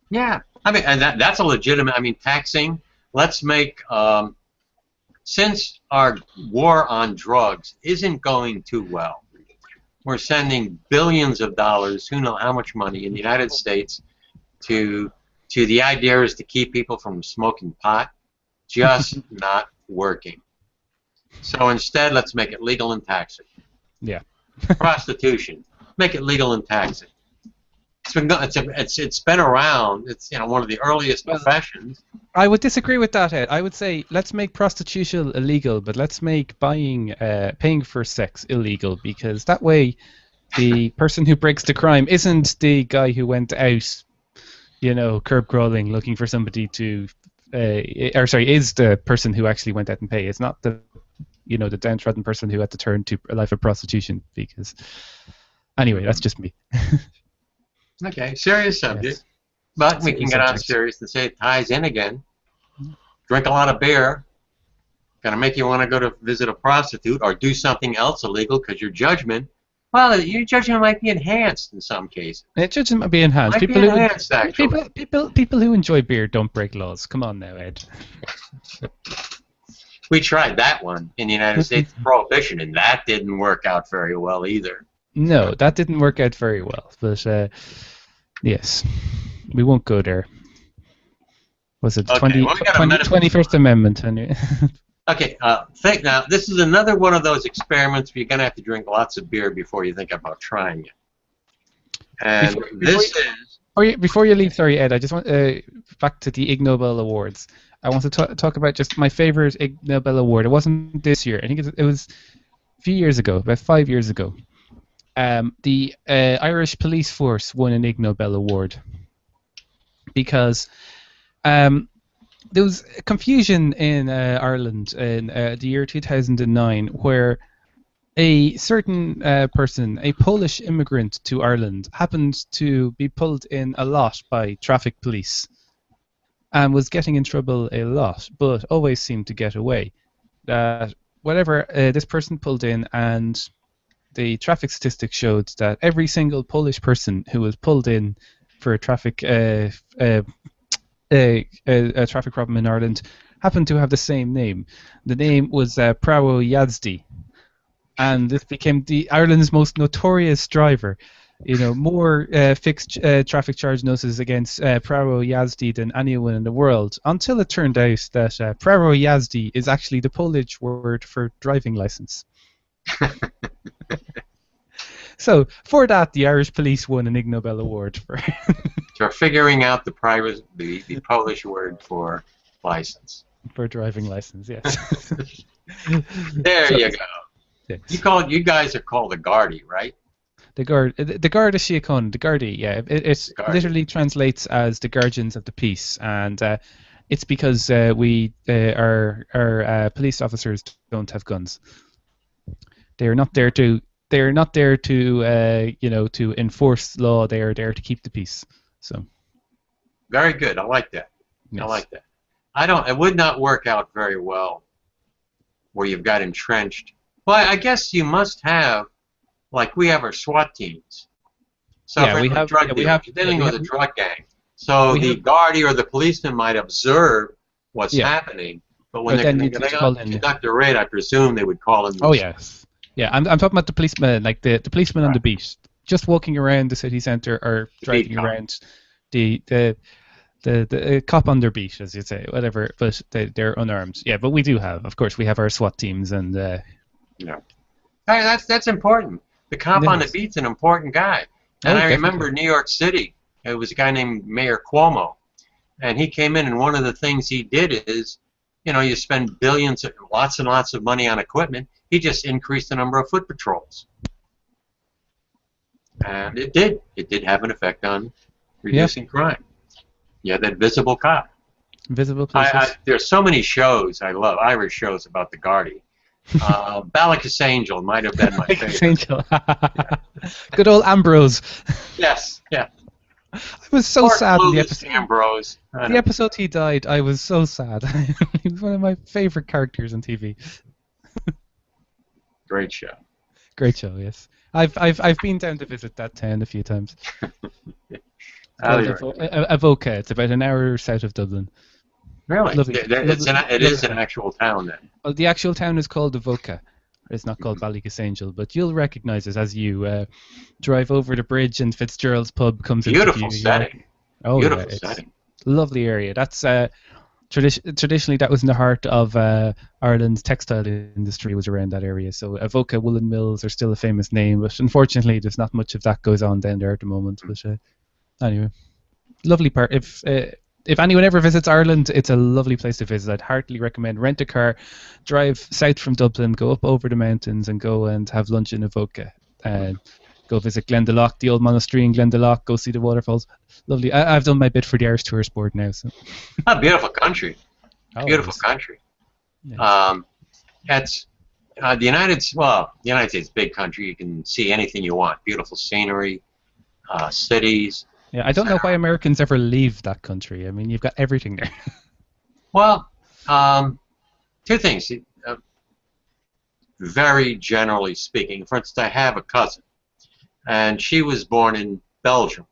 Yeah, I mean, and that's a legitimate. I mean, taxing. Let's make since our war on drugs isn't going too well. We're sending billions of dollars, who knows how much money, in the United States to the idea is to keep people from smoking pot. Just not working. So instead, let's make it legal and tax it. Yeah. Prostitution, make it legal and tax it. It's been around. It's one of the earliest professions. I would disagree with that, Ed. I would say let's make prostitution illegal, but let's make paying for sex illegal, because that way the person who breaks the crime isn't the guy who went out, curb crawling looking for somebody to, is the person who actually went out and pay. It's not the the downtrodden person who had to turn to a life of prostitution, because anyway, that's just me. Okay, serious subject. Yes. But we can Serious get on subject. serious and say it ties in again. Drink a lot of beer. Gonna make you want to go to visit a prostitute or do something else illegal because your judgment might be enhanced in some cases. Judgment might be enhanced. Might be enhanced, actually. People who enjoy beer don't break laws. Come on now, Ed. We tried that one in the United States, prohibition, and that didn't work out very well either. No, that didn't work out very well. But yes, we won't go there. Was it Okay, 20, well, we got a 21st Amendment? Okay, now this is another one of those experiments where you're gonna have to drink lots of beer before you think about trying it. And Before you leave, sorry, Ed, I just want back to the Ig Nobel Awards. I want to talk about just my favorite Ig Nobel Award. It wasn't this year. I think it was a few years ago, about 5 years ago. The Irish police force won an Ig Nobel Award because there was confusion in Ireland in the year 2009 where a certain person, a Polish immigrant to Ireland, happened to be pulled in a lot by traffic police and was getting in trouble a lot, but always seemed to get away. Whatever this person pulled in, and the traffic statistics showed that every single Polish person who was pulled in for a traffic traffic problem in Ireland happened to have the same name. The name was Prawo Jazdy, and this became Ireland's most notorious driver. You know, more fixed traffic charge notices against Prawo Jazdy than anyone in the world, until it turned out that Prawo Jazdy is actually the Polish word for driving license. So, for that, the Irish police won an Ig Nobel Award for figuring out the Polish word for license. For driving license, yes. There you go. Yes. You guys are called the Gardaí, right? The Garda Síochána, the Gardaí, yeah. It literally translates as the Guardians of the Peace, and it's because our police officers don't have guns. They are not there to to enforce law. They are there to keep the peace. So. Very good. I like that. Yes. I like that. It would not work out very well where you've got entrenched. Well, I guess you must have, like we have our SWAT teams. So yeah, we have dealing with a drug gang. So the Gardaí or the policeman might observe what's happening, but when they conduct a raid, I presume they would call in. Oh yes, yeah. I'm talking about the policeman, like the policeman on the beat, just walking around the city centre or driving around. The cop on their beat, as you say, whatever. But they're unarmed. Yeah, but we do have, of course, we have our SWAT teams and. Yeah. That's important. The cop on the beat's an important guy. And I remember New York City, it was a guy named Mayor Cuomo. And he came in, and one of the things he did is, you spend billions, lots and lots of money on equipment. He just increased the number of foot patrols. And it did. It did have an effect on reducing crime. Yeah, that visible cop. Visible police. There's so many shows I love, Irish shows about the Gardaí. Ballycus Angel might have been my favorite. Angel. Good old Ambrose. Yes, yeah. I was so sad in the episode. Ambrose. The episode he died, I was so sad. He was one of my favorite characters on TV. Great show. Great show, yes. I've been down to visit that town a few times. Avoca. It's about an hour south of Dublin. Really? It is an actual town then. Well, the actual town is called Avoca. It's not called Ballycus Angel, but you'll recognise it as you drive over the bridge and Fitzgerald's pub comes into view. Beautiful setting. Oh, beautiful setting. Lovely area. That's traditionally that was in the heart of Ireland's textile industry, was around that area. So Avoca woolen mills are still a famous name, but unfortunately there's not much of that goes on down there at the moment. But anyway, lovely part. If anyone ever visits Ireland, it's a lovely place to visit. I'd heartily recommend rent a car, drive south from Dublin, go up over the mountains and go and have lunch in Avoca. Go visit Glendalough, the old monastery in Glendalough, go see the waterfalls. Lovely. I've done my bit for the Irish Tourist Board now. So. Beautiful country. Beautiful country. Yes. That's the United States is a big country. You can see anything you want. Beautiful scenery. cities. Yeah, I don't know why Americans ever leave that country. I mean, you've got everything there. Well, two things. Very generally speaking, for instance, I have a cousin, and she was born in Belgium.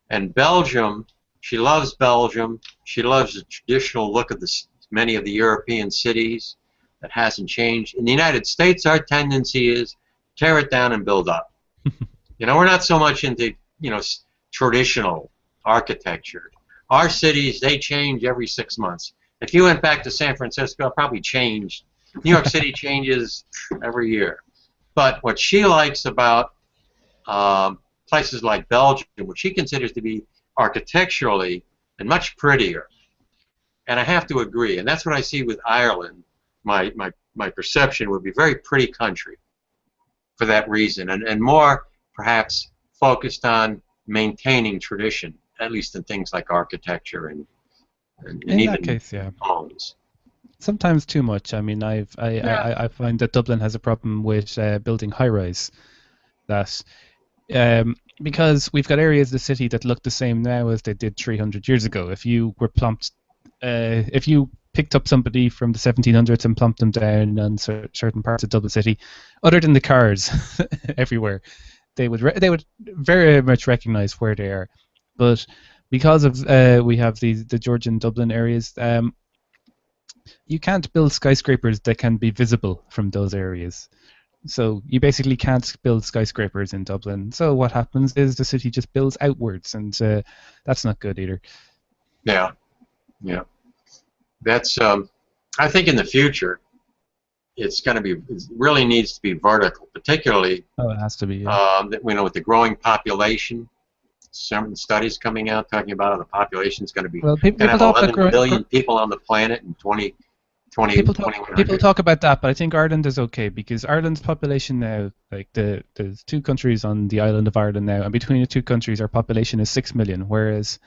And Belgium, she loves Belgium. She loves the traditional look of many of the European cities. That hasn't changed. In the United States, our tendency is tear it down and build up. You know, we're not so much into, traditional architecture. Our cities, they change every 6 months. If you went back to San Francisco, it probably changed. New York City changes every year. But what she likes about places like Belgium, which she considers to be architecturally and much prettier, and I have to agree, and that's what I see with Ireland. My perception would be very pretty country for that reason, and more perhaps focused on maintaining tradition, at least in things like architecture and In even that case, yeah. homes. Sometimes too much. I mean, I find that Dublin has a problem with building high-rise. That because we've got areas of the city that look the same now as they did 300 years ago. If you were if you picked up somebody from the 1700s and plumped them down on certain parts of Dublin City, other than the cars everywhere, they would very much recognise where they are. But because of we have the Georgian Dublin areas, you can't build skyscrapers that can be visible from those areas. So you basically can't build skyscrapers in Dublin. So what happens is the city just builds outwards, and that's not good either. Yeah, yeah. That's I think in the future it's going to be, it really needs to be vertical, particularly. Oh, it has to be. Yeah. With the growing population, certain studies coming out talking about how the population is going to be. Well, people have talk 11 about billion people on the planet in 2100. People talk about that, but I think Ireland is okay because Ireland's population now, like there's two countries on the island of Ireland now, and between the two countries, our population is 6 million, whereas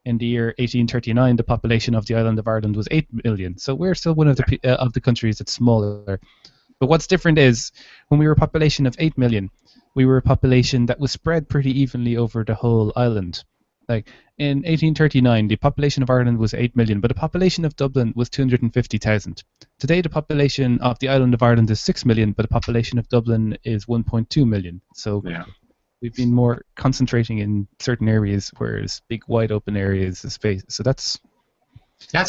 in the year 1839, the population of the island of Ireland was 8 million. So we're still one of the countries that's smaller. But what's different is when we were a population of 8 million, we were a population that was spread pretty evenly over the whole island. Like in 1839, the population of Ireland was 8 million, but the population of Dublin was 250,000. Today, the population of the island of Ireland is 6 million, but the population of Dublin is 1.2 million. So we've been more concentrating in certain areas, whereas big, wide open areas of space. So that's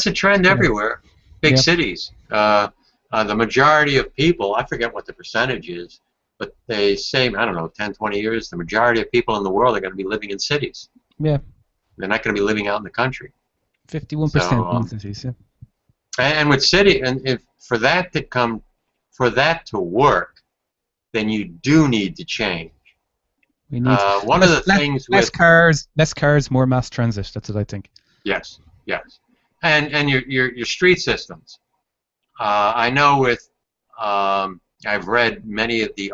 a trend everywhere. Big cities. The majority of people, I forget what the percentage is, but they say, I don't know, 10, 20 years, the majority of people in the world are going to be living in cities. Yeah. They're not going to be living out in the country. 51% in cities, yeah. And with city, and if for that to work, then you do need to change. We need one of the things less cars, more mass transit. That's what I think. Yes, yes, and your street systems. I know with I've read many of the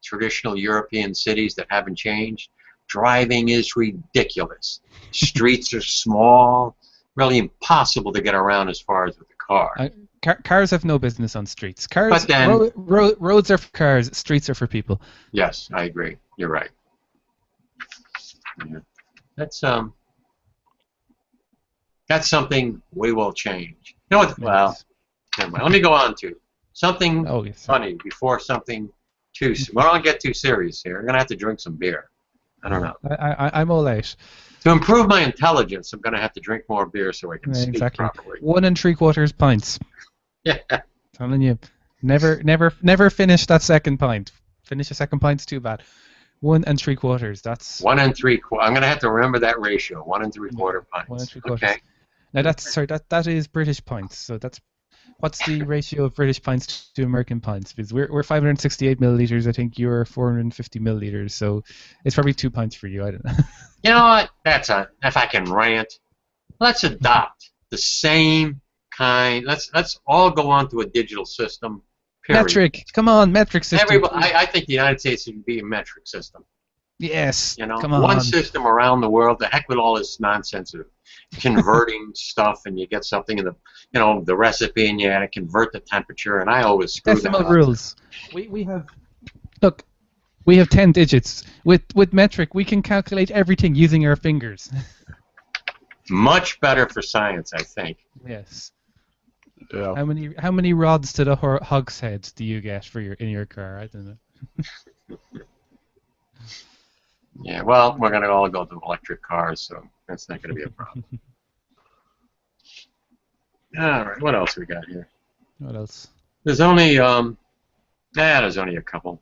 traditional European cities that haven't changed. Driving is ridiculous. Streets are small, really impossible to get around as far as with a car. Cars have no business on streets. Cars, roads are for cars, streets are for people. Yes, I agree. You're right. Yeah. That's something we will change. You know what? Well, let me go on to something funny before something too. We don't get too serious here. I'm gonna have to drink some beer. I don't know. I'm all out. To improve my intelligence, I'm going to have to drink more beer so I can speak properly. 1 3/4 pints. Yeah. Telling you, never finish that second pint. Finish a second pint's too bad. 1 3/4. That's 1 3/4. I'm going to have to remember that ratio. 1 3/4 pints. 1 3/4. Okay. Now that is British pints. So what's the ratio of British pints to American pints? Because we're 568 milliliters. I think you're 450 milliliters. So it's probably 2 pints for you. I don't know. You know what? If I can rant, let's adopt the same kind. Let's all go on to a digital system. Period. Metric. Come on, metric system. I think the United States should be a metric system. Yes. Come on. One system around the world. The heck with all this nonsense of converting stuff, and you get something in the recipe, and you convert the temperature. And I always screw that up. Decimal rules. We have. Look, We have 10 digits. With metric, we can calculate everything using our fingers. Much better for science, I think. Yes. Yeah. How many rods to the hog's head do you get for in your car? I don't know. Yeah, well, we're going to all go to electric cars, so that's not going to be a problem. All right, what else we got here? What else? There's only there's only a couple.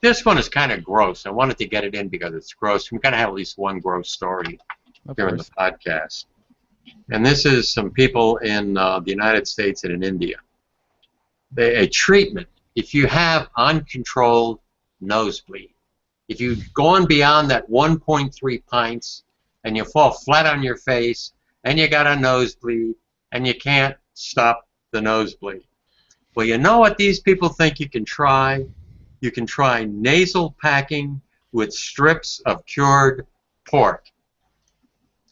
This one is kind of gross. I wanted to get it in because it's gross. We've got to have at least one gross story during the podcast. And this is some people in the United States and in India. A treatment, if you have uncontrolled nosebleed, if you've gone beyond that 1.3 pints and you fall flat on your face and you got a nosebleed and you can't stop the nosebleed. Well, you know what these people think you can try? You can try nasal packing with strips of cured pork.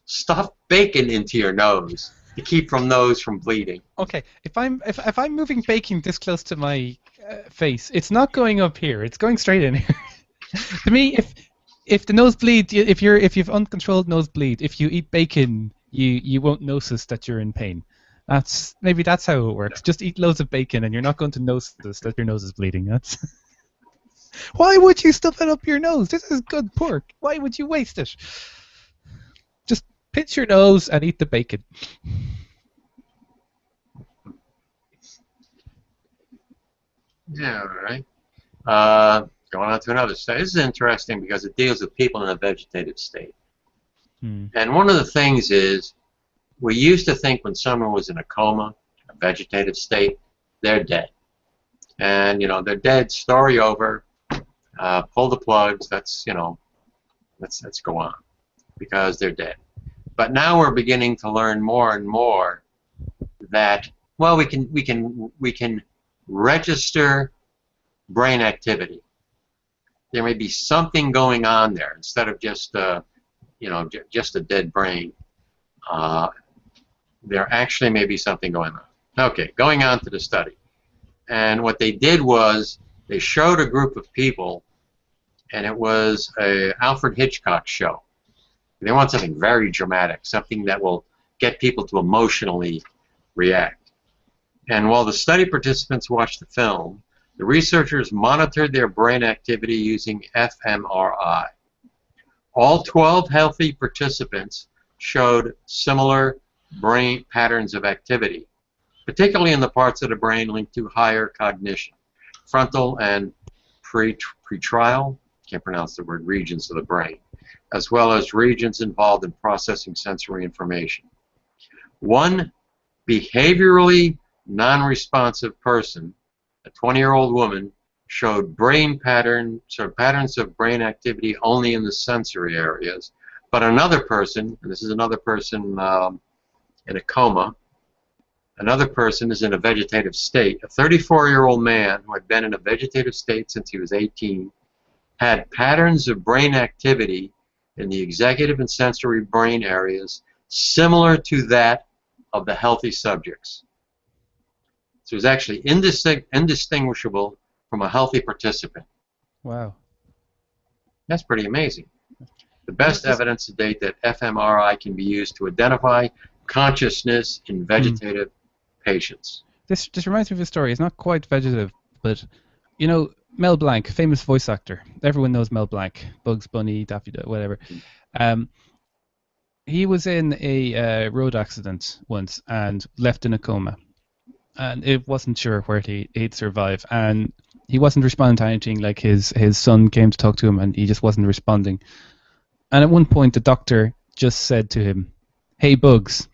Stuff bacon into your nose to keep nose from bleeding. Okay, if I'm moving bacon this close to my face, it's not going up here. It's going straight in here. To me, if the nosebleed, if you've uncontrolled nosebleed, if you eat bacon, you won't notice that you're in pain. Maybe that's how it works. Just eat loads of bacon, and you're not going to notice that your nose is bleeding. That's. Why would you stuff it up your nose? This is good pork. Why would you waste it? Just pinch your nose and eat the bacon. Yeah, all right. Going on to another study. This is interesting because it deals with people in a vegetative state. And one of the things is, we used to think when someone was in a coma, a vegetative state, they're dead. And, you know, they're dead, story over, pull the plugs, let's go on, because they're dead. But now we're beginning to learn more and more that, well, we can register brain activity. There may be something going on there instead of just just a dead brain. There actually may be something going on. Okay, going on to the study. And what they did was they showed a group of people, and it was a Alfred Hitchcock show. They want something very dramatic, something that will get people to emotionally react. And while the study participants watched the film, the researchers monitored their brain activity using fMRI. All 12 healthy participants showed similar brain patterns of activity, particularly in the parts of the brain linked to higher cognition, frontal and pretrial, can't pronounce the word, regions of the brain, as well as regions involved in processing sensory information. One behaviorally non-responsive person, a 20-year-old woman, showed patterns of brain activity only in the sensory areas, but another person, and this is another person in a coma, another person is in a vegetative state. A 34-year-old man who had been in a vegetative state since he was 18 had patterns of brain activity in the executive and sensory brain areas similar to that of the healthy subjects. So it was actually indistinguishable from a healthy participant. Wow. That's pretty amazing. The best evidence to date that fMRI can be used to identify consciousness in vegetative patients. This reminds me of a story. It's not quite vegetative, but you know Mel Blanc, famous voice actor. Everyone knows Mel Blanc, Bugs Bunny, Daffy Duck, whatever. He was in a road accident once and left in a coma, and it wasn't sure where he'd survive, and he wasn't responding to anything. Like his son came to talk to him, and he just wasn't responding. And at one point, the doctor just said to him, "Hey, Bugs,"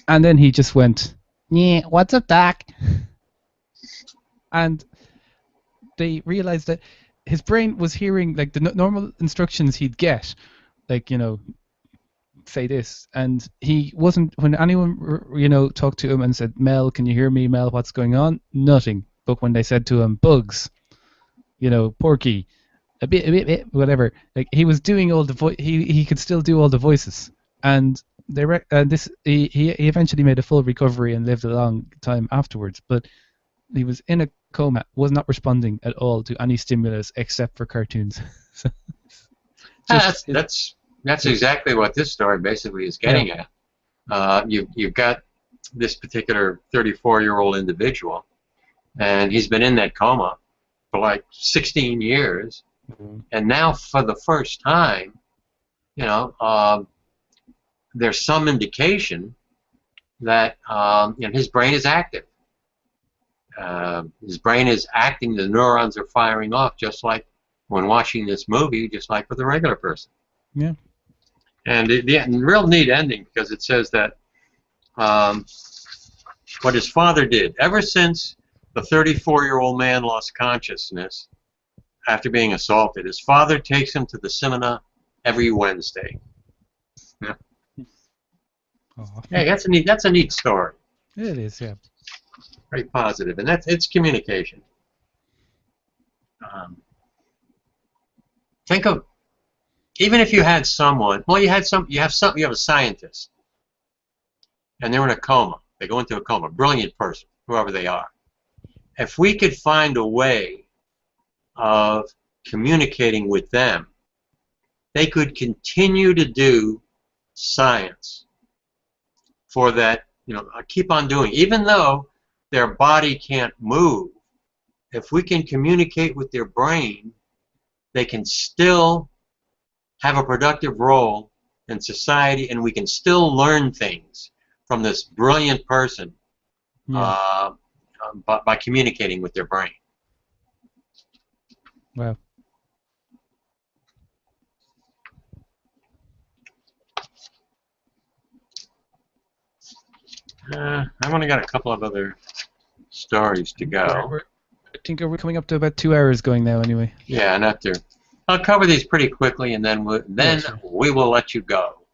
and then he just went, "Yeah, what's up, Doc?" And they realized that his brain was hearing like the normal instructions he'd get, like, you know, say this, and he wasn't, when anyone, you know, talked to him and said, "Mel, can you hear me? Mel, what's going on?" Nothing. But when they said to him, "Bugs," you know, "Porky," a bit, whatever, like he was doing all the he could still do all the voices, and he eventually made a full recovery and lived a long time afterwards. But He was in a coma, was not responding at all to any stimulus except for cartoons. So, that's exactly what this story basically is getting at. You've got this particular 34-year-old individual, and he's been in that coma for like 16 years, and now for the first time, you know, there's some indication that you know, his brain is active. His brain is acting, the neurons are firing off just like when watching this movie, just like with a regular person. Yeah. And the real neat ending, because it says that what his father did, ever since the 34-year-old man lost consciousness after being assaulted, his father takes him to the cinema every Wednesday. Yeah. Hey, that's a neat story. It is, yeah. Very positive, and it's communication. Think of, even if you had someone, well, you have a scientist, and they're in a coma. They go into a coma, brilliant person, whoever they are. If we could find a way of communicating with them, they could continue to do science for that, you know, keep on doing, even though their body can't move. If we can communicate with their brain, they can still have a productive role in society, and we can still learn things from this brilliant person by communicating with their brain. Wow. I've only got a couple of other stories to go. I think we're coming up to about 2 hours going now anyway. Yeah, and I'll cover these pretty quickly, and then we will let you go.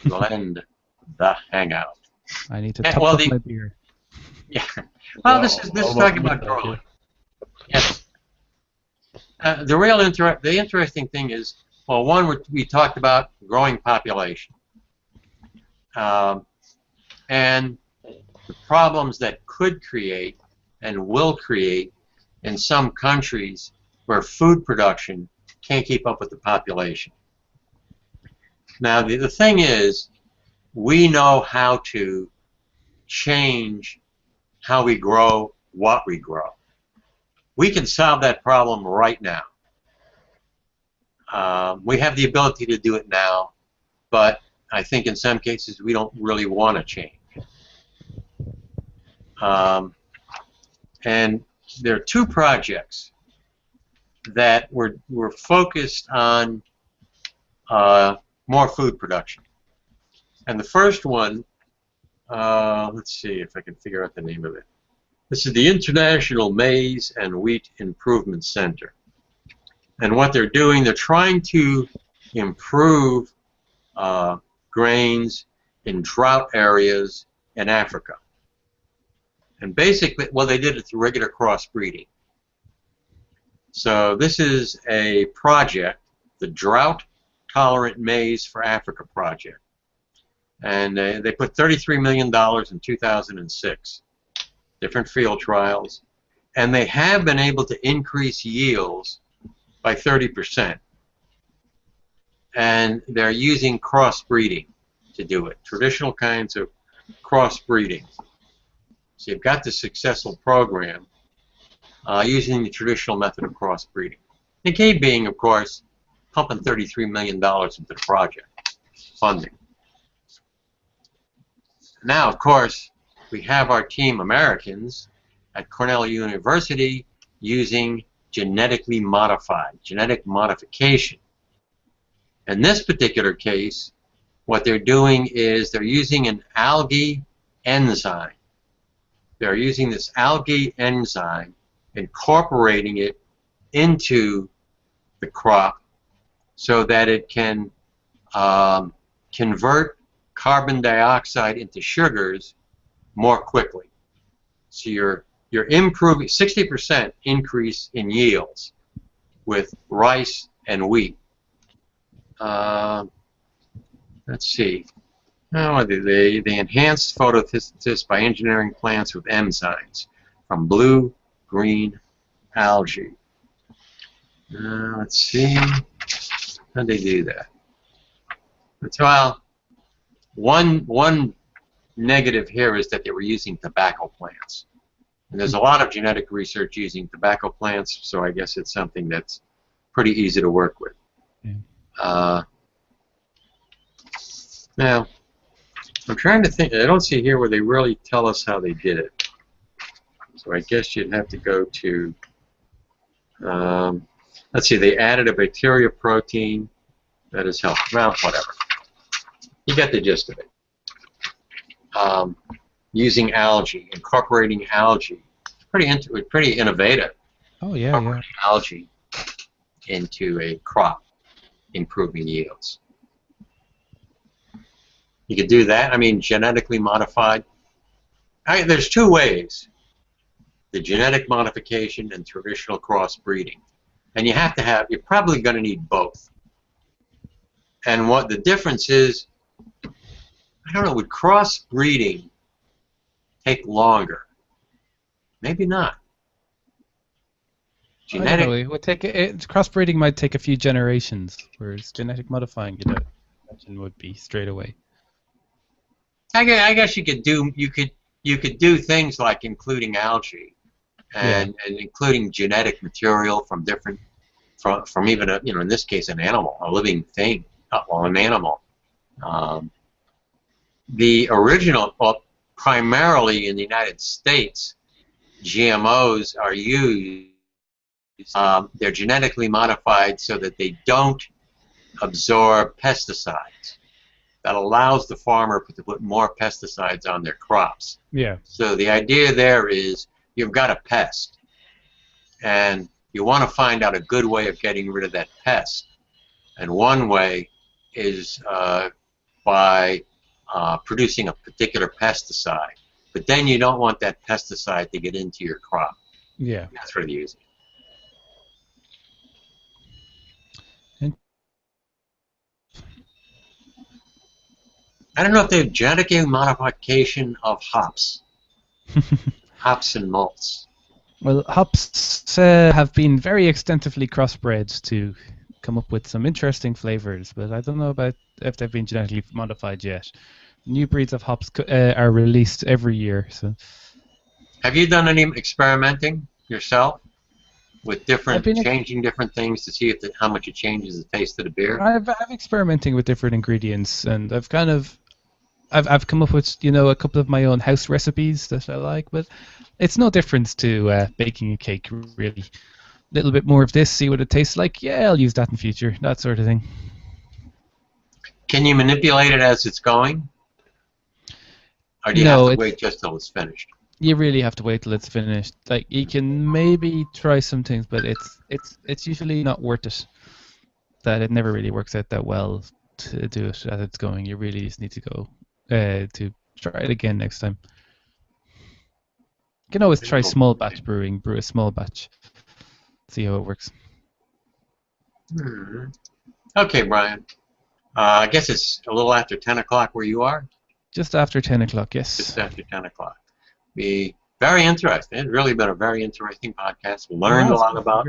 We'll end the hangout. I need to top up my beer. Yeah. Well, this is talking about growing. Yes. The interesting thing is, well, one, we talked about growing population, and the problems that could create and will create in some countries where food production can't keep up with the population. Now, the thing is, we know how to change how we grow, what we grow. We can solve that problem right now. We have the ability to do it now, but I think in some cases we don't really want to change. And there are two projects that were focused on more food production. And the first one, let's see if I can figure out the name of it. This is the International Maize and Wheat Improvement Center. And what they're doing, they're trying to improve grains in drought areas in Africa. And basically, well, they did it through regular crossbreeding. So this is a project, the Drought Tolerant Maize for Africa project. And they put $33 million in 2006, different field trials. And they have been able to increase yields by 30%. And they're using crossbreeding to do it, traditional kinds of crossbreeding. So you've got the successful program using the traditional method of crossbreeding. The key being, of course, pumping $33 million into the project, funding. Now, of course, we have our team Americans at Cornell University using genetic modification. In this particular case, what they're doing is they're using an algae enzyme. They're using this algae enzyme, incorporating it into the crop so that it can convert carbon dioxide into sugars more quickly. So you're improving 60% increase in yields with rice and wheat. Let's see. Oh, they enhanced photosynthesis by engineering plants with enzymes. from blue-green algae. Let's see. How'd they do that? Well, one negative here is that they were using tobacco plants. And there's a lot of genetic research using tobacco plants, so I guess it's something that's pretty easy to work with. Yeah. Now, I'm trying to think. I don't see here where they really tell us how they did it. So I guess you'd have to go to, let's see, they added a bacteria protein that is healthy. Well, whatever. You get the gist of it. Using algae, incorporating algae. Pretty innovative. Oh, yeah, yeah. Algae into a crop, improving yields. You could do that. I mean, genetically modified. There's two ways: the genetic modification and traditional crossbreeding. And you have to have. You're probably going to need both. And what the difference is, I don't know. Would crossbreeding take longer? Maybe not. Genetic. I don't know, it would take crossbreeding might take a few generations, whereas genetic modifying, you know, imagine would be straight away. I guess you could do things like including algae and including genetic material from different from even a, in this case an animal, a living thing, well, an animal. The original, well, primarily in the United States, GMOs are used. They're genetically modified so that they don't absorb pesticides. That allows the farmer to put more pesticides on their crops. Yeah. So the idea there is you've got a pest, and you want to find out a good way of getting rid of that pest. And one way is by producing a particular pesticide. But then you don't want that pesticide to get into your crop. Yeah. That's what they're using. I don't know if they have genetic modification of hops. Hops and malts. Well, hops have been very extensively crossbred to come up with some interesting flavors, but I don't know about if they've been genetically modified yet. New breeds of hops are released every year. So, have you done any experimenting yourself with changing different things to see how much it changes the taste of the beer? I'm experimenting with different ingredients, and I've come up with a couple of my own house recipes that I like, but it's no difference to baking a cake really. A little bit more of this, see what it tastes like. Yeah, I'll use that in future, that sort of thing. Can you manipulate it as it's going? Or do you have to wait just till it's finished? You really have to wait till it's finished. Like, you can maybe try some things, but it's usually not worth it. That it never really works out that well to do it as it's going. You really just need to go to try it again next time. You can always try small batch brewing. Brew a small batch. See how it works. Okay, Brian. I guess it's a little after 10 o'clock where you are? Just after 10 o'clock, yes. Just after 10 o'clock. Be very interesting. It's really been a very interesting podcast. We learned a lot about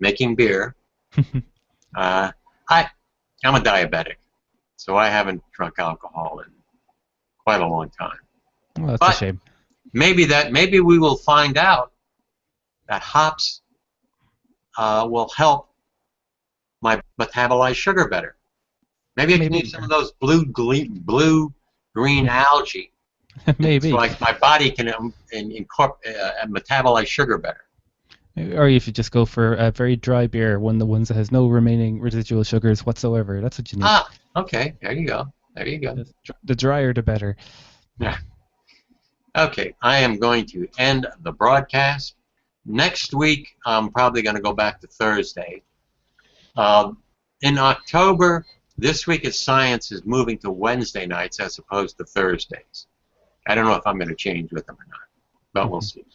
making beer. I'm a diabetic, so I haven't drunk alcohol in quite a long time. Well, that's a shame. Maybe we will find out that hops will help my metabolize sugar better. Maybe I can use some of those blue-green algae. Maybe. So like my body can metabolize sugar better. Or if you just go for a very dry beer, one of the ones that has no remaining residual sugars whatsoever. That's what you need. Ah, okay. There you go. There you go. The drier, the better. Yeah. Okay, I am going to end the broadcast. Next week, I'm probably going to go back to Thursday. In October, This Week at Science is moving to Wednesday nights as opposed to Thursdays. I don't know if I'm going to change with them or not, but we'll see.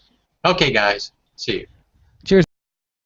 Okay, guys. See you. Cheers.